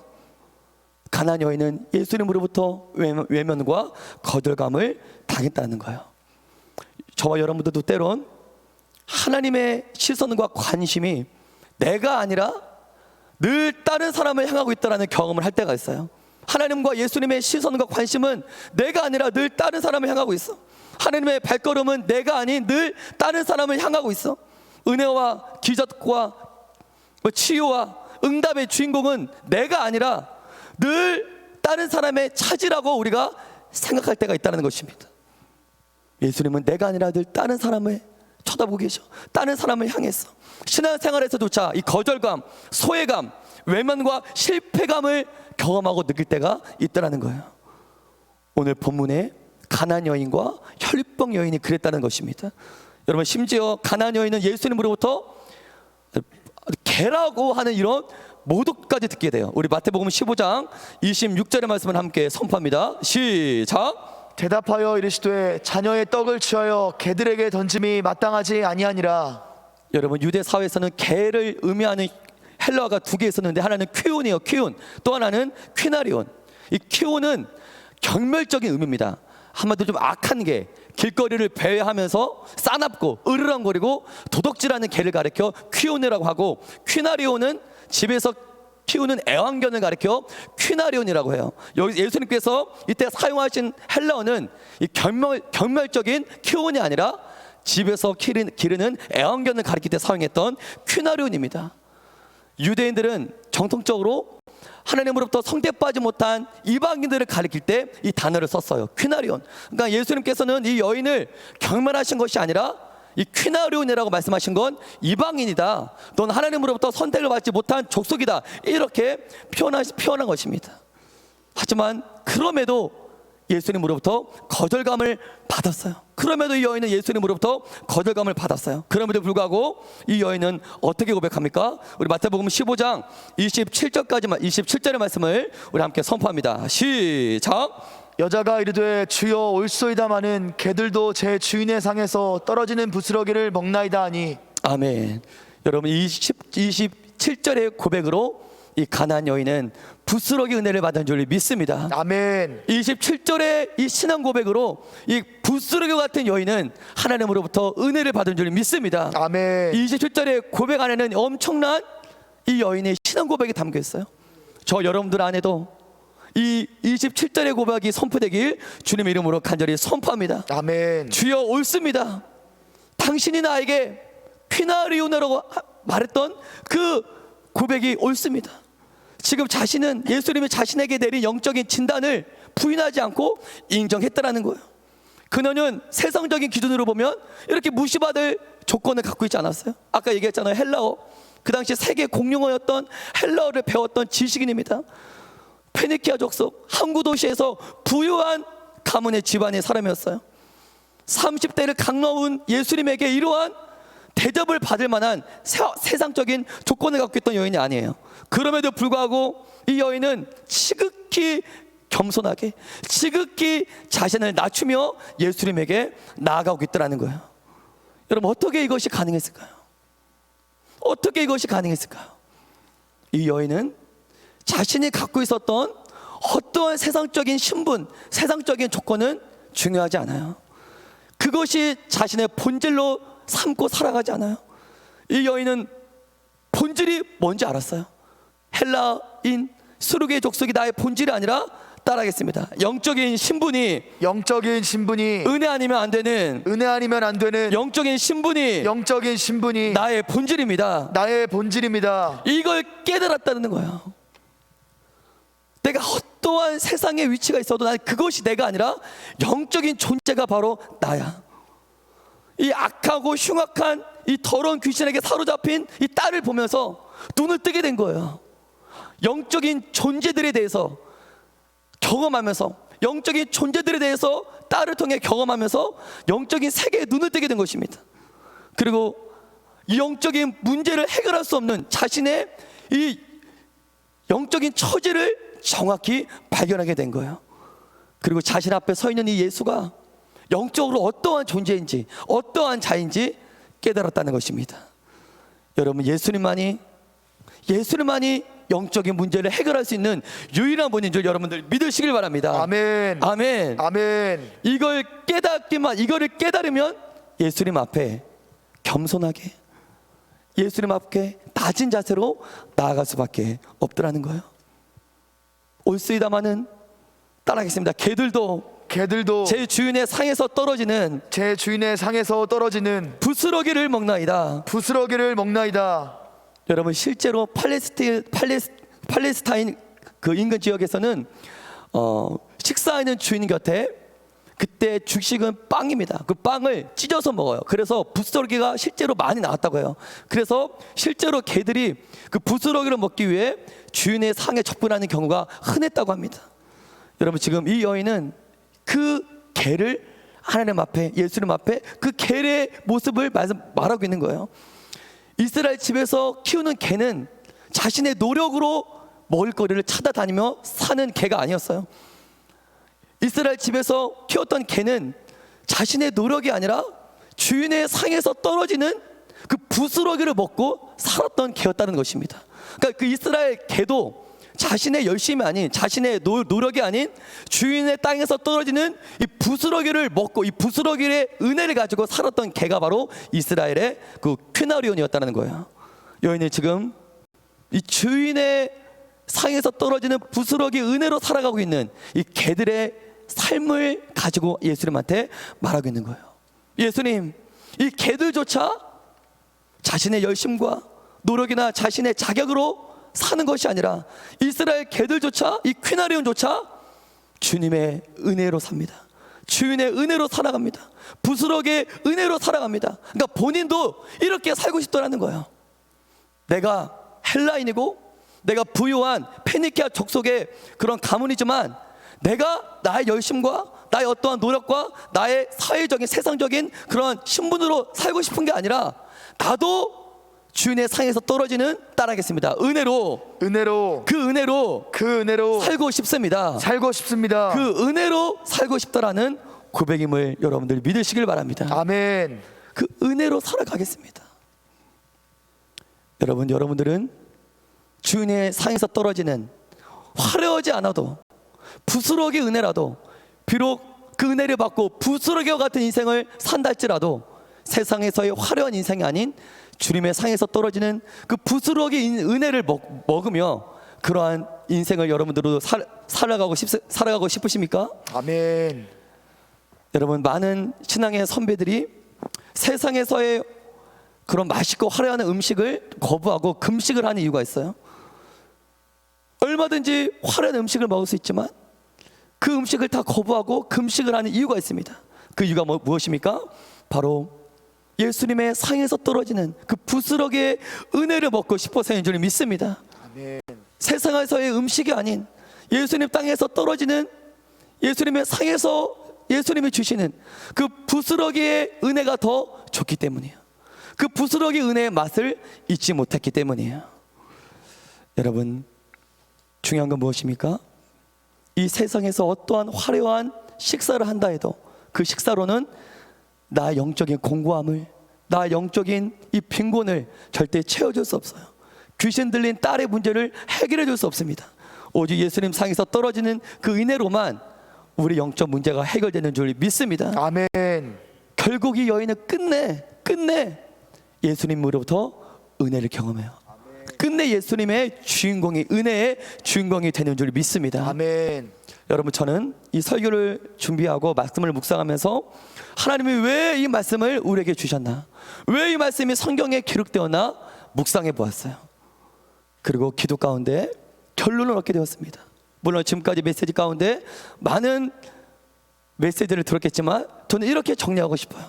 가나안 여인은 예수님으로부터 외면과 거절감을 당했다는 거예요. 저와 여러분들도 때론 하나님의 시선과 관심이 내가 아니라 늘 다른 사람을 향하고 있다는 경험을 할 때가 있어요. 하나님과 예수님의 시선과 관심은 내가 아니라 늘 다른 사람을 향하고 있어. 하나님의 발걸음은 내가 아닌 늘 다른 사람을 향하고 있어. 은혜와 기적과 치유와 응답의 주인공은 내가 아니라 늘 다른 사람의 차지라고 우리가 생각할 때가 있다는 것입니다. 예수님은 내가 아니라 늘 다른 사람을 쳐다보고 계셔. 다른 사람을 향했어. 신앙생활에서조차 이 거절감, 소외감, 외면과 실패감을 경험하고 느낄 때가 있다는 거예요. 오늘 본문에 가나안 여인과 혈루병 여인이 그랬다는 것입니다. 여러분, 심지어 가나안 여인은 예수님으로부터 개라고 하는 이런 모독까지 듣게 돼요. 우리 마태복음 15장 26절의 말씀을 함께 선포합니다. 시작. 대답하여 이르시되 자녀의 떡을 취하여 개들에게 던짐이 마땅하지 아니하니라. 여러분, 유대 사회에서는 개를 의미하는 헬라어가 두 개 있었는데 하나는 퀴온이에요. 퀴온. 또 하나는 퀴나리온. 이 퀴온은 경멸적인 의미입니다. 한마디로 좀 악한 개, 길거리를 배회하면서 싸납고 으르렁거리고 도둑질하는 개를 가리켜 퀴온이라고 하고, 퀴나리온은 집에서 키우는 애완견을 가리켜 퀴나리온이라고 해요. 여기 예수님께서 이때 사용하신 헬라어는 이 경멸적인 퀴온이 아니라 집에서 기르는 애완견을 가리킬 때 사용했던 퀴나리온입니다. 유대인들은 정통적으로 하나님으로부터 성대빠지 못한 이방인들을 가리킬 때 이 단어를 썼어요. 퀴나리온. 그러니까 예수님께서는 이 여인을 경멸하신 것이 아니라 이 퀴나리온이라고 말씀하신 건 이방인이다. 넌 하나님으로부터 선택을 받지 못한 족속이다. 이렇게 표현한 것입니다. 하지만 그럼에도 예수님으로부터 거절감을 받았어요. 그럼에도 이 여인은 예수님으로부터 거절감을 받았어요. 그럼에도 불구하고 이 여인은 어떻게 고백합니까? 우리 마태복음 15장 27절의 말씀을 우리 함께 선포합니다. 시작. 여자가 이르되 주여 올소이다마는 개들도 제 주인의 상에서 떨어지는 부스러기를 먹나이다 하니. 아멘. 여러분, 27절의 고백으로 이 가나안 여인은 부스러기 은혜를 받은 줄 믿습니다. 아멘. 27절의 이 신앙 고백으로 이 부스러기 같은 여인은 하나님으로부터 은혜를 받은 줄 믿습니다. 아멘. 27절의 고백 안에는 엄청난 이 여인의 신앙 고백이 담겨 있어요. 저 여러분들 안에도 이 27절의 고백이 선포되길 주님의 이름으로 간절히 선포합니다. 아멘. 주여 옳습니다. 당신이 나에게 퀴나리온이라고 말했던 그 고백이 옳습니다. 지금 자신은 예수님이 자신에게 내린 영적인 진단을 부인하지 않고 인정했다라는 거예요. 그녀는 세상적인 기준으로 보면 이렇게 무시받을 조건을 갖고 있지 않았어요. 아까 얘기했잖아요. 헬라어. 그 당시 세계 공용어였던 헬라어를 배웠던 지식인입니다. 페니키아 족속 항구 도시에서 부유한 가문의 집안의 사람이었어요. 30대를 강러운 예수님에게 이러한 대접을 받을 만한 세상적인 조건을 갖고 있던 여인이 아니에요. 그럼에도 불구하고 이 여인은 지극히 겸손하게, 지극히 자신을 낮추며 예수님에게 나아가고 있더라는 거예요. 여러분, 어떻게 이것이 가능했을까요? 어떻게 이것이 가능했을까요? 이 여인은 자신이 갖고 있었던 어떠한 세상적인 신분, 세상적인 조건은 중요하지 않아요. 그것이 자신의 본질로 삼고 살아가지 않아요. 이 여인은 본질이 뭔지 알았어요. 헬라인 수르기의 족속이 나의 본질이 아니라, 따라하겠습니다, 영적인 신분이 은혜 아니면 안 되는 영적인 신분이 나의 본질입니다. 이걸 깨달았다는 거예요. 내가 어떠한 세상의 위치가 있어도 난 그것이 내가 아니라 영적인 존재가 바로 나야. 이 악하고 흉악한 이 더러운 귀신에게 사로잡힌 이 딸을 보면서 눈을 뜨게 된 거예요. 영적인 존재들에 대해서 경험하면서, 영적인 존재들에 대해서 딸을 통해 경험하면서 영적인 세계에 눈을 뜨게 된 것입니다. 그리고 이 영적인 문제를 해결할 수 없는 자신의 이 영적인 처지를 정확히 발견하게 된 거예요. 그리고 자신 앞에 서 있는 이 예수가 영적으로 어떠한 존재인지, 어떠한 자인지 깨달았다는 것입니다. 여러분, 예수님만이 영적인 문제를 해결할 수 있는 유일한 분인 줄 여러분들 믿으시길 바랍니다. 아멘. 이거를 깨달으면 예수님 앞에 겸손하게, 예수님 앞에 낮은 자세로 나아갈 수밖에 없더라는 거예요. 올수이다마는, 따라하겠습니다, 개들도 제 주인의 상에서 떨어지는 부스러기를 먹나이다. 여러분, 실제로 팔레스타인 그 인근 지역에서는 식사하는 주인 곁에 그때 주식은 빵입니다. 그 빵을 찢어서 먹어요. 그래서 부스러기가 실제로 많이 나왔다고 해요. 그래서 실제로 개들이 그 부스러기를 먹기 위해 주인의 상에 접근하는 경우가 흔했다고 합니다. 여러분, 지금 이 여인은 그 개를 하나님 앞에, 예수님 앞에 그 개의 모습을 말하고 있는 거예요. 이스라엘 집에서 키우는 개는 자신의 노력으로 먹을거리를 찾아다니며 사는 개가 아니었어요. 이스라엘 집에서 키웠던 개는 자신의 노력이 아니라 주인의 상에서 떨어지는 그 부스러기를 먹고 살았던 개였다는 것입니다. 그러니까 그 이스라엘 개도 자신의 열심이 아닌, 자신의 노력이 아닌 주인의 땅에서 떨어지는 이 부스러기를 먹고 이 부스러기의 은혜를 가지고 살았던 개가 바로 이스라엘의 그 퀴나리온이었다는 거예요. 여인이 지금 이 주인의 상에서 떨어지는 부스러기 은혜로 살아가고 있는 이 개들의 삶을 가지고 예수님한테 말하고 있는 거예요. 예수님, 이 개들조차 자신의 열심과 노력이나 자신의 자격으로 사는 것이 아니라 이스라엘 개들조차, 이 퀴나리온조차 주님의 은혜로 삽니다. 주인의 은혜로 살아갑니다. 부스러기의 은혜로 살아갑니다. 그러니까 본인도 이렇게 살고 싶더라는 거예요. 내가 헬라인이고 내가 부유한 페니키아 족속의 그런 가문이지만 내가 나의 열심과 나의 어떠한 노력과 나의 사회적인 세상적인 그런 신분으로 살고 싶은 게 아니라 나도 주인의 상에서 떨어지는, 따라하겠습니다, 은혜로 그 은혜로 살고 싶습니다. 그 은혜로 살고 싶다라는 고백임을 여러분들 믿으시길 바랍니다. 아멘. 그 은혜로 살아가겠습니다. 여러분들은 주인의 상에서 떨어지는 화려하지 않아도 부스러기 은혜라도, 비록 그 은혜를 받고 부스러기와 같은 인생을 산다 할지라도 세상에서의 화려한 인생이 아닌 주님의 상에서 떨어지는 그 부스러기 은혜를 먹으며 그러한 인생을 여러분들도 살아가고 싶으십니까? 아멘. 여러분, 많은 신앙의 선배들이 세상에서의 그런 맛있고 화려한 음식을 거부하고 금식을 하는 이유가 있어요. 얼마든지 화려한 음식을 먹을 수 있지만 그 음식을 다 거부하고 금식을 하는 이유가 있습니다. 그 이유가 무엇입니까? 바로 예수님의 상에서 떨어지는 그 부스러기의 은혜를 먹고 싶어서인 줄 믿습니다. 아멘. 세상에서의 음식이 아닌 예수님 땅에서 떨어지는 예수님의 상에서 예수님이 주시는 그 부스러기의 은혜가 더 좋기 때문이에요. 그 부스러기 은혜의 맛을 잊지 못했기 때문이에요. 여러분, 중요한 건 무엇입니까? 이 세상에서 어떠한 화려한 식사를 한다 해도 그 식사로는 나의 영적인 공고함을, 나의 영적인 이 빈곤을 절대 채워줄 수 없어요. 귀신 들린 딸의 문제를 해결해 줄 수 없습니다. 오직 예수님 상에서 떨어지는 그 은혜로만 우리 영적 문제가 해결되는 줄 믿습니다. 아멘. 결국 이 여인은 끝내 예수님으로부터 은혜를 경험해요. 끝내 예수님의 주인공이, 은혜의 주인공이 되는 줄 믿습니다. 아멘. 여러분, 저는 이 설교를 준비하고 말씀을 묵상하면서 하나님이 왜 이 말씀을 우리에게 주셨나, 왜 이 말씀이 성경에 기록되었나 묵상해 보았어요. 그리고 기도 가운데 결론을 얻게 되었습니다. 물론 지금까지 메시지 가운데 많은 메시지를 들었겠지만 저는 이렇게 정리하고 싶어요.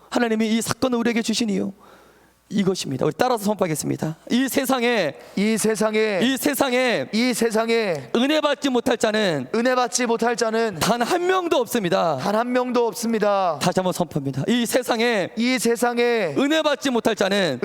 하나님이 이 사건을 우리에게 주신 이유, 이것입니다. 우리 따라서 선포하겠습니다. 이 세상에 은혜 받지 못할 자는 단 한 명도 없습니다. 단 한 명도 없습니다. 다시 한번 선포합니다. 이 세상에 은혜 받지 못할 자는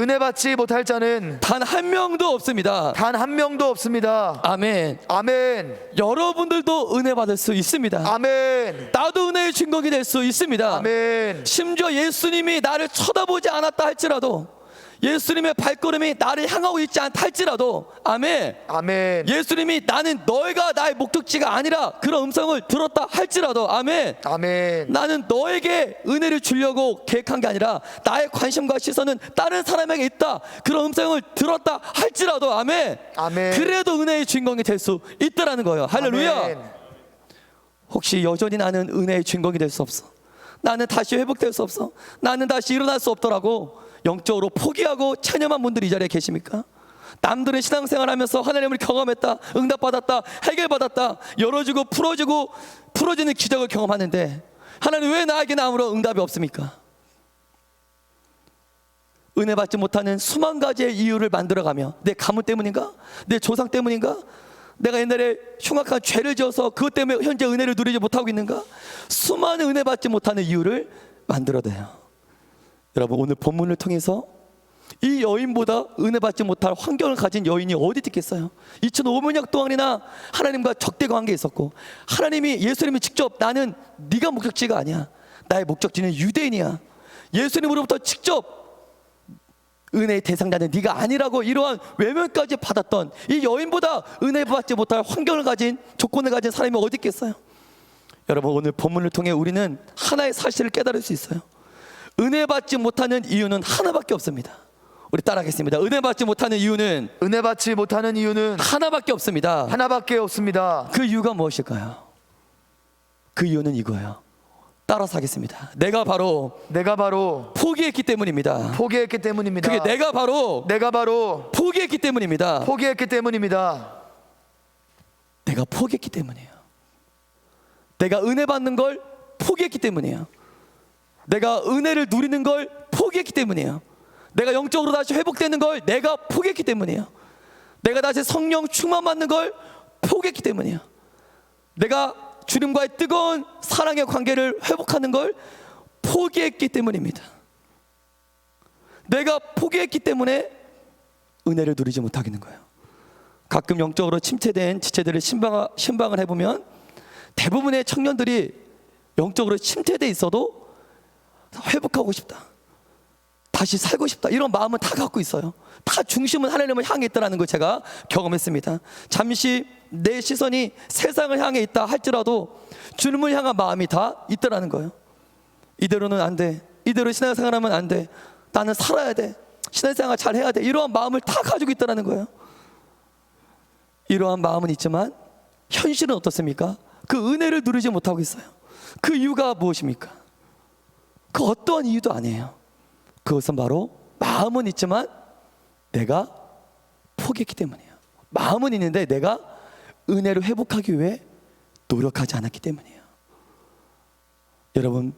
단 한 명도 없습니다. 단 한 명도 없습니다. 아멘. 아멘. 여러분들도 은혜 받을 수 있습니다. 아멘. 나도 은혜의 주인공이 될 수 있습니다. 아멘. 심지어 예수님이 나를 쳐다보지 않았다 할지라도, 예수님의 발걸음이 나를 향하고 있지 않다 할지라도, 아멘. 아멘. 예수님이 나는 너희가 나의 목적지가 아니라 그런 음성을 들었다 할지라도, 아멘. 아멘. 나는 너에게 은혜를 주려고 계획한 게 아니라 나의 관심과 시선은 다른 사람에게 있다, 그런 음성을 들었다 할지라도, 아멘. 아멘. 그래도 은혜의 주인공이 될 수 있다라는 거예요. 할렐루야. 아멘. 혹시 여전히 나는 은혜의 주인공이 될 수 없어, 나는 다시 회복될 수 없어, 나는 다시 일어날 수 없더라고 영적으로 포기하고 체념한 분들이 이 자리에 계십니까? 남들은 신앙생활하면서 하나님을 경험했다, 응답받았다, 해결받았다, 열어주고 풀어지는 기적을 경험하는데 하나님 왜 나에게는 아무런 응답이 없습니까? 은혜 받지 못하는 수만 가지의 이유를 만들어가며, 내 가문 때문인가? 내 조상 때문인가? 내가 옛날에 흉악한 죄를 지어서 그것 때문에 현재 은혜를 누리지 못하고 있는가? 수많은 은혜 받지 못하는 이유를 만들어내요. 여러분, 오늘 본문을 통해서 이 여인보다 은혜 받지 못할 환경을 가진 여인이 어디 있겠어요? 2500년 동안이나 하나님과 적대 관계에 있었고, 하나님이, 예수님이 직접 나는 네가 목적지가 아니야, 나의 목적지는 유대인이야, 예수님으로부터 직접 은혜의 대상자는 네가 아니라고 이러한 외면까지 받았던 이 여인보다 은혜 받지 못할 환경을 가진, 조건을 가진 사람이 어디 있겠어요? 여러분, 오늘 본문을 통해 우리는 하나의 사실을 깨달을 수 있어요. 은혜 받지 못하는 이유는 하나밖에 없습니다. 우리 따라하겠습니다. 은혜 받지 못하는 이유는 하나밖에 없습니다. 하나밖에 없습니다. 그 이유가 무엇일까요? 그 이유는 이거예요. 따라서 하겠습니다. 내가 바로 포기했기 때문입니다. 그게 내가 바로 포기했기 때문입니다. 내가 포기했기 때문이에요. 내가 은혜 받는 걸 포기했기 때문이에요. 내가 은혜를 누리는 걸 포기했기 때문이에요. 내가 영적으로 다시 회복되는 걸 내가 포기했기 때문이에요. 내가 다시 성령 충만 받는 걸 포기했기 때문이에요. 내가 주님과의 뜨거운 사랑의 관계를 회복하는 걸 포기했기 때문입니다. 내가 포기했기 때문에 은혜를 누리지 못하겠는 거예요. 가끔 영적으로 침체된 지체들을 신방을 해보면 대부분의 청년들이 영적으로 침체돼 있어도 회복하고 싶다, 다시 살고 싶다, 이런 마음은 다 갖고 있어요. 다 중심은 하나님을 향해 있다는 걸 제가 경험했습니다. 잠시 내 시선이 세상을 향해 있다 할지라도 주님을 향한 마음이 다 있다는 거예요. 이대로는 안 돼, 이대로 신앙생활하면 안 돼, 나는 살아야 돼, 신앙생활 잘 해야 돼, 이러한 마음을 다 가지고 있다는 거예요. 이러한 마음은 있지만 현실은 어떻습니까? 그 은혜를 누리지 못하고 있어요. 그 이유가 무엇입니까? 그 어떠한 이유도 아니에요. 그것은 바로 마음은 있지만 내가 포기했기 때문이에요. 마음은 있는데 내가 은혜를 회복하기 위해 노력하지 않았기 때문이에요. 여러분,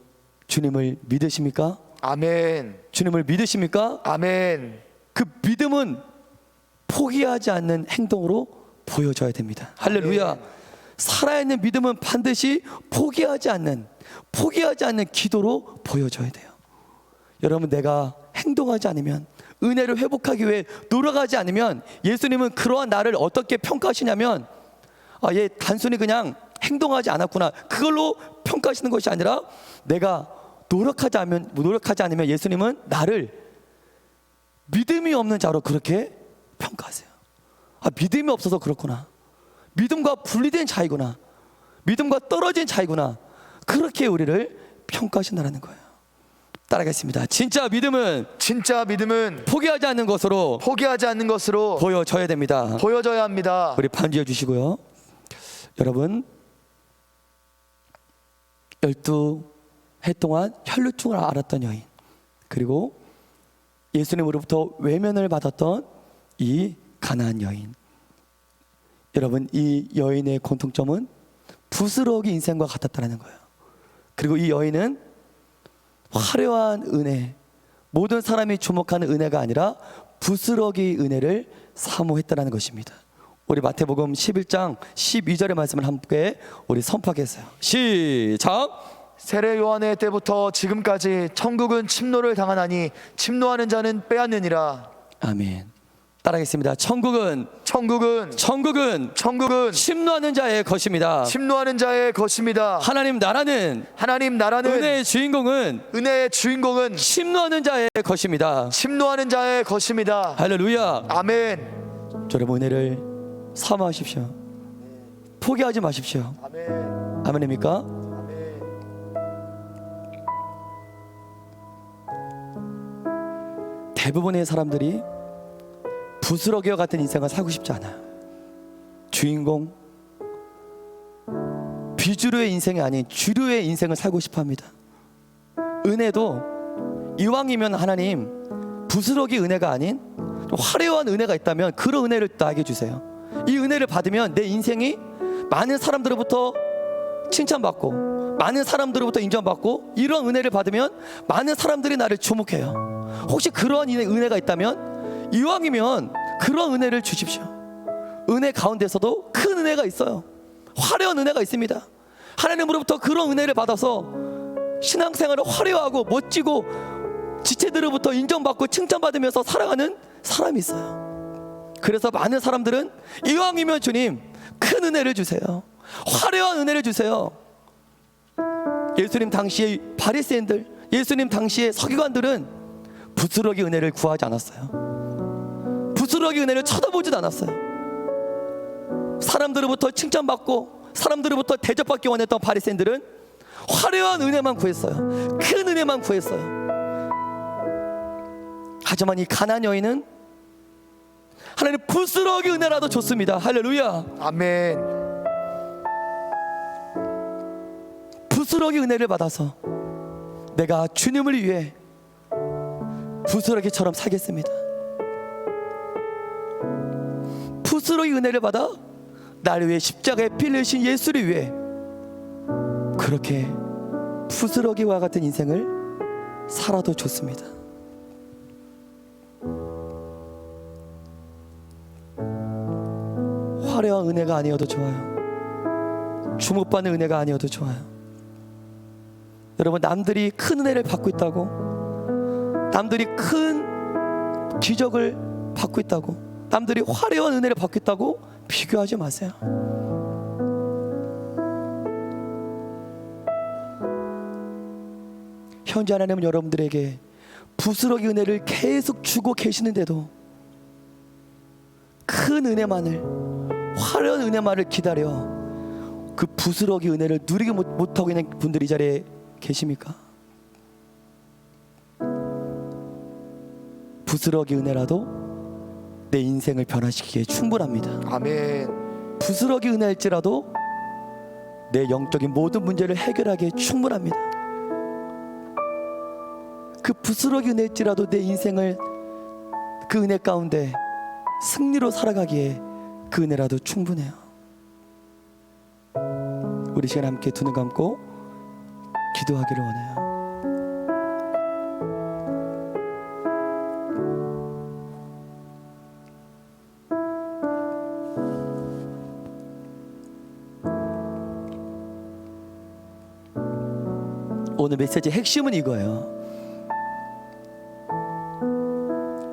주님을 믿으십니까? 아멘. 주님을 믿으십니까? 아멘. 그 믿음은 포기하지 않는 행동으로 보여줘야 됩니다. 할렐루야. 살아있는 믿음은 반드시 포기하지 않는 기도로 보여줘야 돼요. 여러분, 내가 행동하지 않으면, 은혜를 회복하기 위해 노력하지 않으면, 예수님은 그러한 나를 어떻게 평가하시냐면, 얘 단순히 그냥 행동하지 않았구나, 그걸로 평가하시는 것이 아니라, 내가 노력하지 않으면 예수님은 나를 믿음이 없는 자로 그렇게 평가하세요. 믿음이 없어서 그렇구나, 믿음과 분리된 자이구나, 믿음과 떨어진 자이구나, 그렇게 우리를 평가하신다는 거예요. 따라가겠습니다. 진짜 믿음은 포기하지 않는 것으로 보여져야 됩니다. 보여져야 합니다. 우리 반주해 주시고요. 여러분, 12해 동안 혈루증을 앓았던 여인, 그리고 예수님으로부터 외면을 받았던 이 가나안 여인, 여러분, 이 여인의 공통점은 부스러기 인생과 같았다는 거예요. 그리고 이 여인은 화려한 은혜, 모든 사람이 주목하는 은혜가 아니라 부스러기 은혜를 사모했다는 것입니다. 우리 마태복음 11장 12절의 말씀을 함께 우리 선포하겠어요. 시작. 세례 요한의 때부터 지금까지 천국은 침노를 당하나니 침노하는 자는 빼앗느니라. 아멘. 따라하겠습니다. 천국은 침노하는 자의 것입니다. 하나님 나라는 은혜의 주인공은 침노하는 자의 것입니다. 할렐루야. 아멘. 여러분, 은혜를 사모하십시오. 포기하지 마십시오. 아멘. 아멘입니까? 아멘. 대부분의 사람들이 부스러기와 같은 인생을 살고 싶지 않아요. 주인공, 비주류의 인생이 아닌 주류의 인생을 살고 싶어 합니다. 은혜도 이왕이면 하나님 부스러기 은혜가 아닌 화려한 은혜가 있다면 그런 은혜를 나에게 주세요. 이 은혜를 받으면 내 인생이 많은 사람들로부터 칭찬받고 많은 사람들로부터 인정받고, 이런 은혜를 받으면 많은 사람들이 나를 주목해요. 혹시 그러한 은혜가 있다면 이왕이면 그런 은혜를 주십시오. 은혜 가운데서도 큰 은혜가 있어요. 화려한 은혜가 있습니다. 하나님으로부터 그런 은혜를 받아서 신앙생활을 화려하고 멋지고 지체들로부터 인정받고 칭찬받으면서 살아가는 사람이 있어요. 그래서 많은 사람들은 이왕이면 주님 큰 은혜를 주세요. 화려한 은혜를 주세요. 예수님 당시의 바리새인들, 예수님 당시의 서기관들은 부스러기 은혜를 구하지 않았어요. 부스러기 은혜를 쳐다보지도 않았어요. 사람들로부터 칭찬받고 사람들로부터 대접받기 원했던 바리새인들은 화려한 은혜만 구했어요. 큰 은혜만 구했어요. 하지만 이 가나안 여인은 하나님 부스러기 은혜라도 줬습니다. 할렐루야. 아멘. 부스러기 은혜를 받아서 내가 주님을 위해 부스러기처럼 살겠습니다. 부스러기 은혜를 받아 나를 위해 십자가에 피 흘리신 예수를 위해 그렇게 부스러기와 같은 인생을 살아도 좋습니다. 화려한 은혜가 아니어도 좋아요. 주목받는 은혜가 아니어도 좋아요. 여러분, 남들이 큰 은혜를 받고 있다고, 남들이 큰 기적을 받고 있다고, 남들이 화려한 은혜를 받고 있다고 비교하지 마세요. 현재 하나님은 여러분들에게 부스러기 은혜를 계속 주고 계시는데도 큰 은혜만을, 화려한 은혜만을 기다려 그 부스러기 은혜를 누리지 못하고 있는 분들이 이 자리에 계십니까? 부스러기 은혜라도 내 인생을 변화시키기에 충분합니다. 아멘. 부스러기 은혜일지라도 내 영적인 모든 문제를 해결하기에 충분합니다. 그 부스러기 은혜일지라도 내 인생을 그 은혜 가운데 승리로 살아가기에 그 은혜라도 충분해요. 우리 시간 함께 두 눈 감고 기도하기를 원해요. 오늘 메시지의 핵심은 이거예요.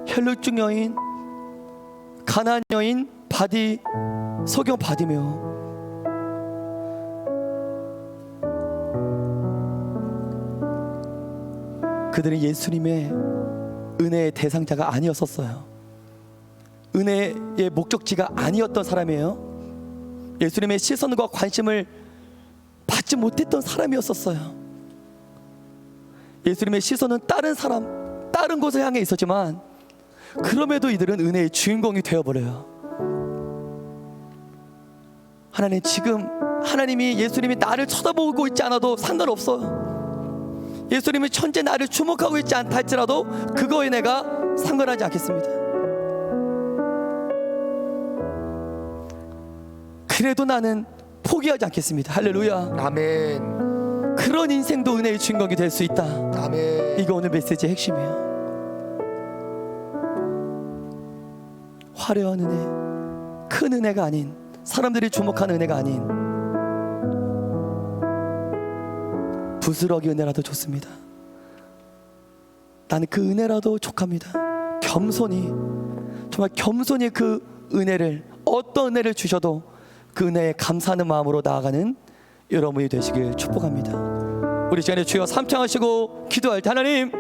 혈루증 여인, 가나안 여인 바디, 소경 바디메오. 그들은 예수님의 은혜의 대상자가 아니었었어요. 은혜의 목적지가 아니었던 사람이에요. 예수님의 시선과 관심을 받지 못했던 사람이었었어요. 예수님의 시선은 다른 사람, 다른 곳을 향해 있었지만 그럼에도 이들은 은혜의 주인공이 되어버려요. 하나님, 지금 하나님이 예수님이 나를 쳐다보고 있지 않아도 상관없어요. 예수님이 천재 나를 주목하고 있지 않다 할지라도 그거에 내가 상관하지 않겠습니다. 그래도 나는 포기하지 않겠습니다. 할렐루야. 아멘. 그런 인생도 은혜의 주인공이 될 수 있다. 아멘. 이거 오늘 메시지의 핵심이에요. 화려한 은혜, 큰 은혜가 아닌, 사람들이 주목하는 은혜가 아닌 부스러기 은혜라도 좋습니다. 나는 그 은혜라도 족합니다. 겸손히, 정말 겸손히 그 은혜를, 어떤 은혜를 주셔도 그 은혜에 감사하는 마음으로 나아가는 여러분이 되시길 축복합니다. 우리 시간에 주여 삼창하시고 기도할 때, 하나님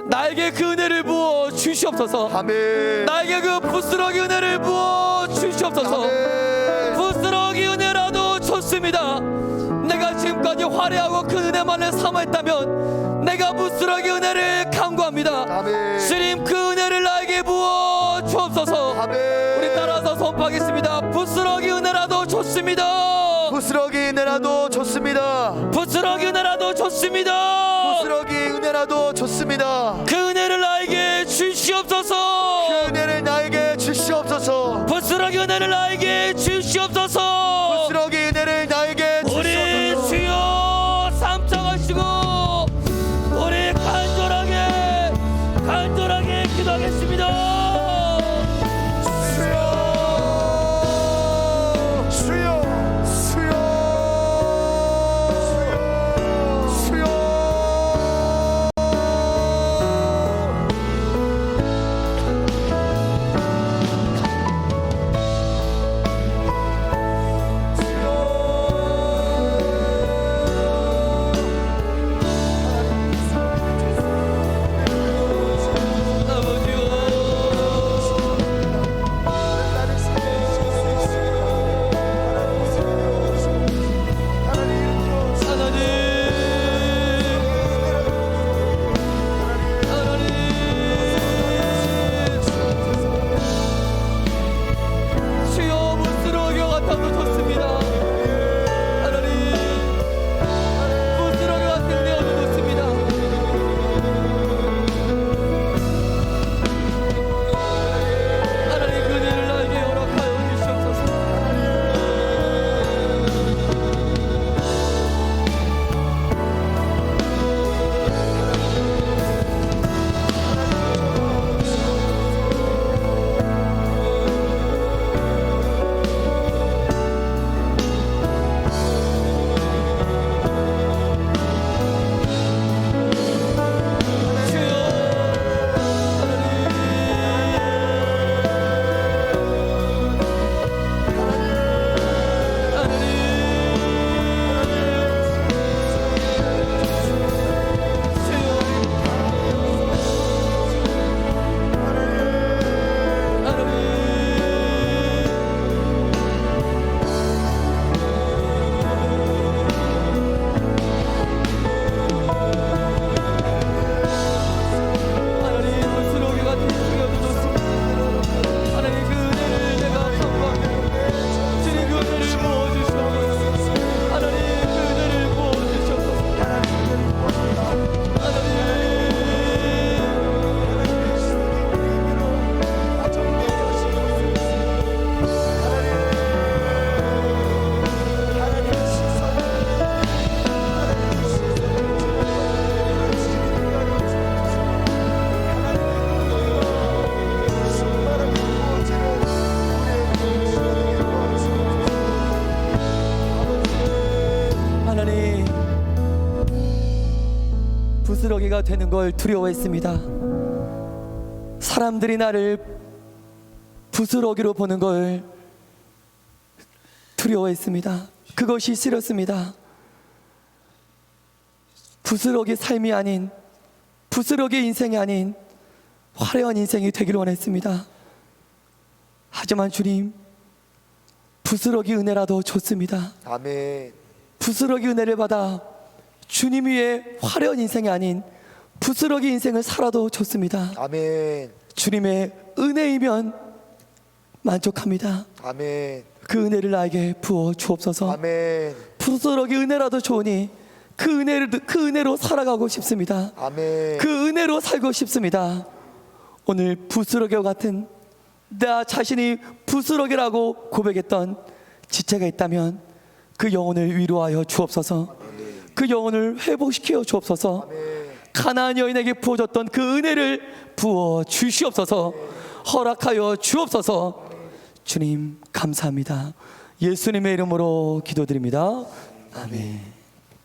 나에게 그 은혜를 부어 주시옵소서. 아멘. 나에게 그 부스러기 은혜를 부어 주시옵소서. 아멘. 부스러기 은혜라도 좋습니다. 내가 지금까지 화려하고 그 은혜만을 삼아했다면 내가 부스러기 은혜를 간구합니다. 아멘. 주님, 그 은혜를 나에게 부어 주옵소서. 아멘. 우리 따라서 선포하겠습니다. 부스러기 은혜라도 좋습니다. 부스러기 은혜라도 좋습니다. 부스러기 은혜라도 좋습니다. 부스러기 은혜라도 좋습니다. 그 은혜를 나에게 주시옵소서. 그 은혜를 나에게 주시옵소서. 부스러기 은혜를 나에게 주시옵소서. 부스러기 은혜를 나에게 우리 주시옵소서. 주여 삼창하시고 우리 간절하게 기도하겠습니다. 수요, 수요, 수요, 수요. 부스러기가 되는 걸 두려워했습니다. 사람들이 나를 부스러기로 보는 걸 두려워했습니다. 그것이 싫었습니다. 부스러기 삶이 아닌, 부스러기 인생이 아닌 화려한 인생이 되기를 원했습니다. 하지만 주님, 부스러기 은혜라도 좋습니다. 아멘. 부스러기 은혜를 받아 주님 위에 화려한 인생이 아닌 부스러기 인생을 살아도 좋습니다. 아멘. 주님의 은혜이면 만족합니다. 아멘. 그 은혜를 나에게 부어 주옵소서. 아멘. 부스러기 은혜라도 좋으니 그 은혜로 살아가고 싶습니다. 아멘. 그 은혜로 살고 싶습니다. 오늘 부스러기와 같은 나 자신이 부스러기라고 고백했던 지체가 있다면 그 영혼을 위로하여 주옵소서. 그 영혼을 회복시켜 주옵소서. 가나안 여인에게 부어줬던 그 은혜를 부어 주시옵소서. 허락하여 주옵소서. 주님 감사합니다. 예수님의 이름으로 기도드립니다. 아멘.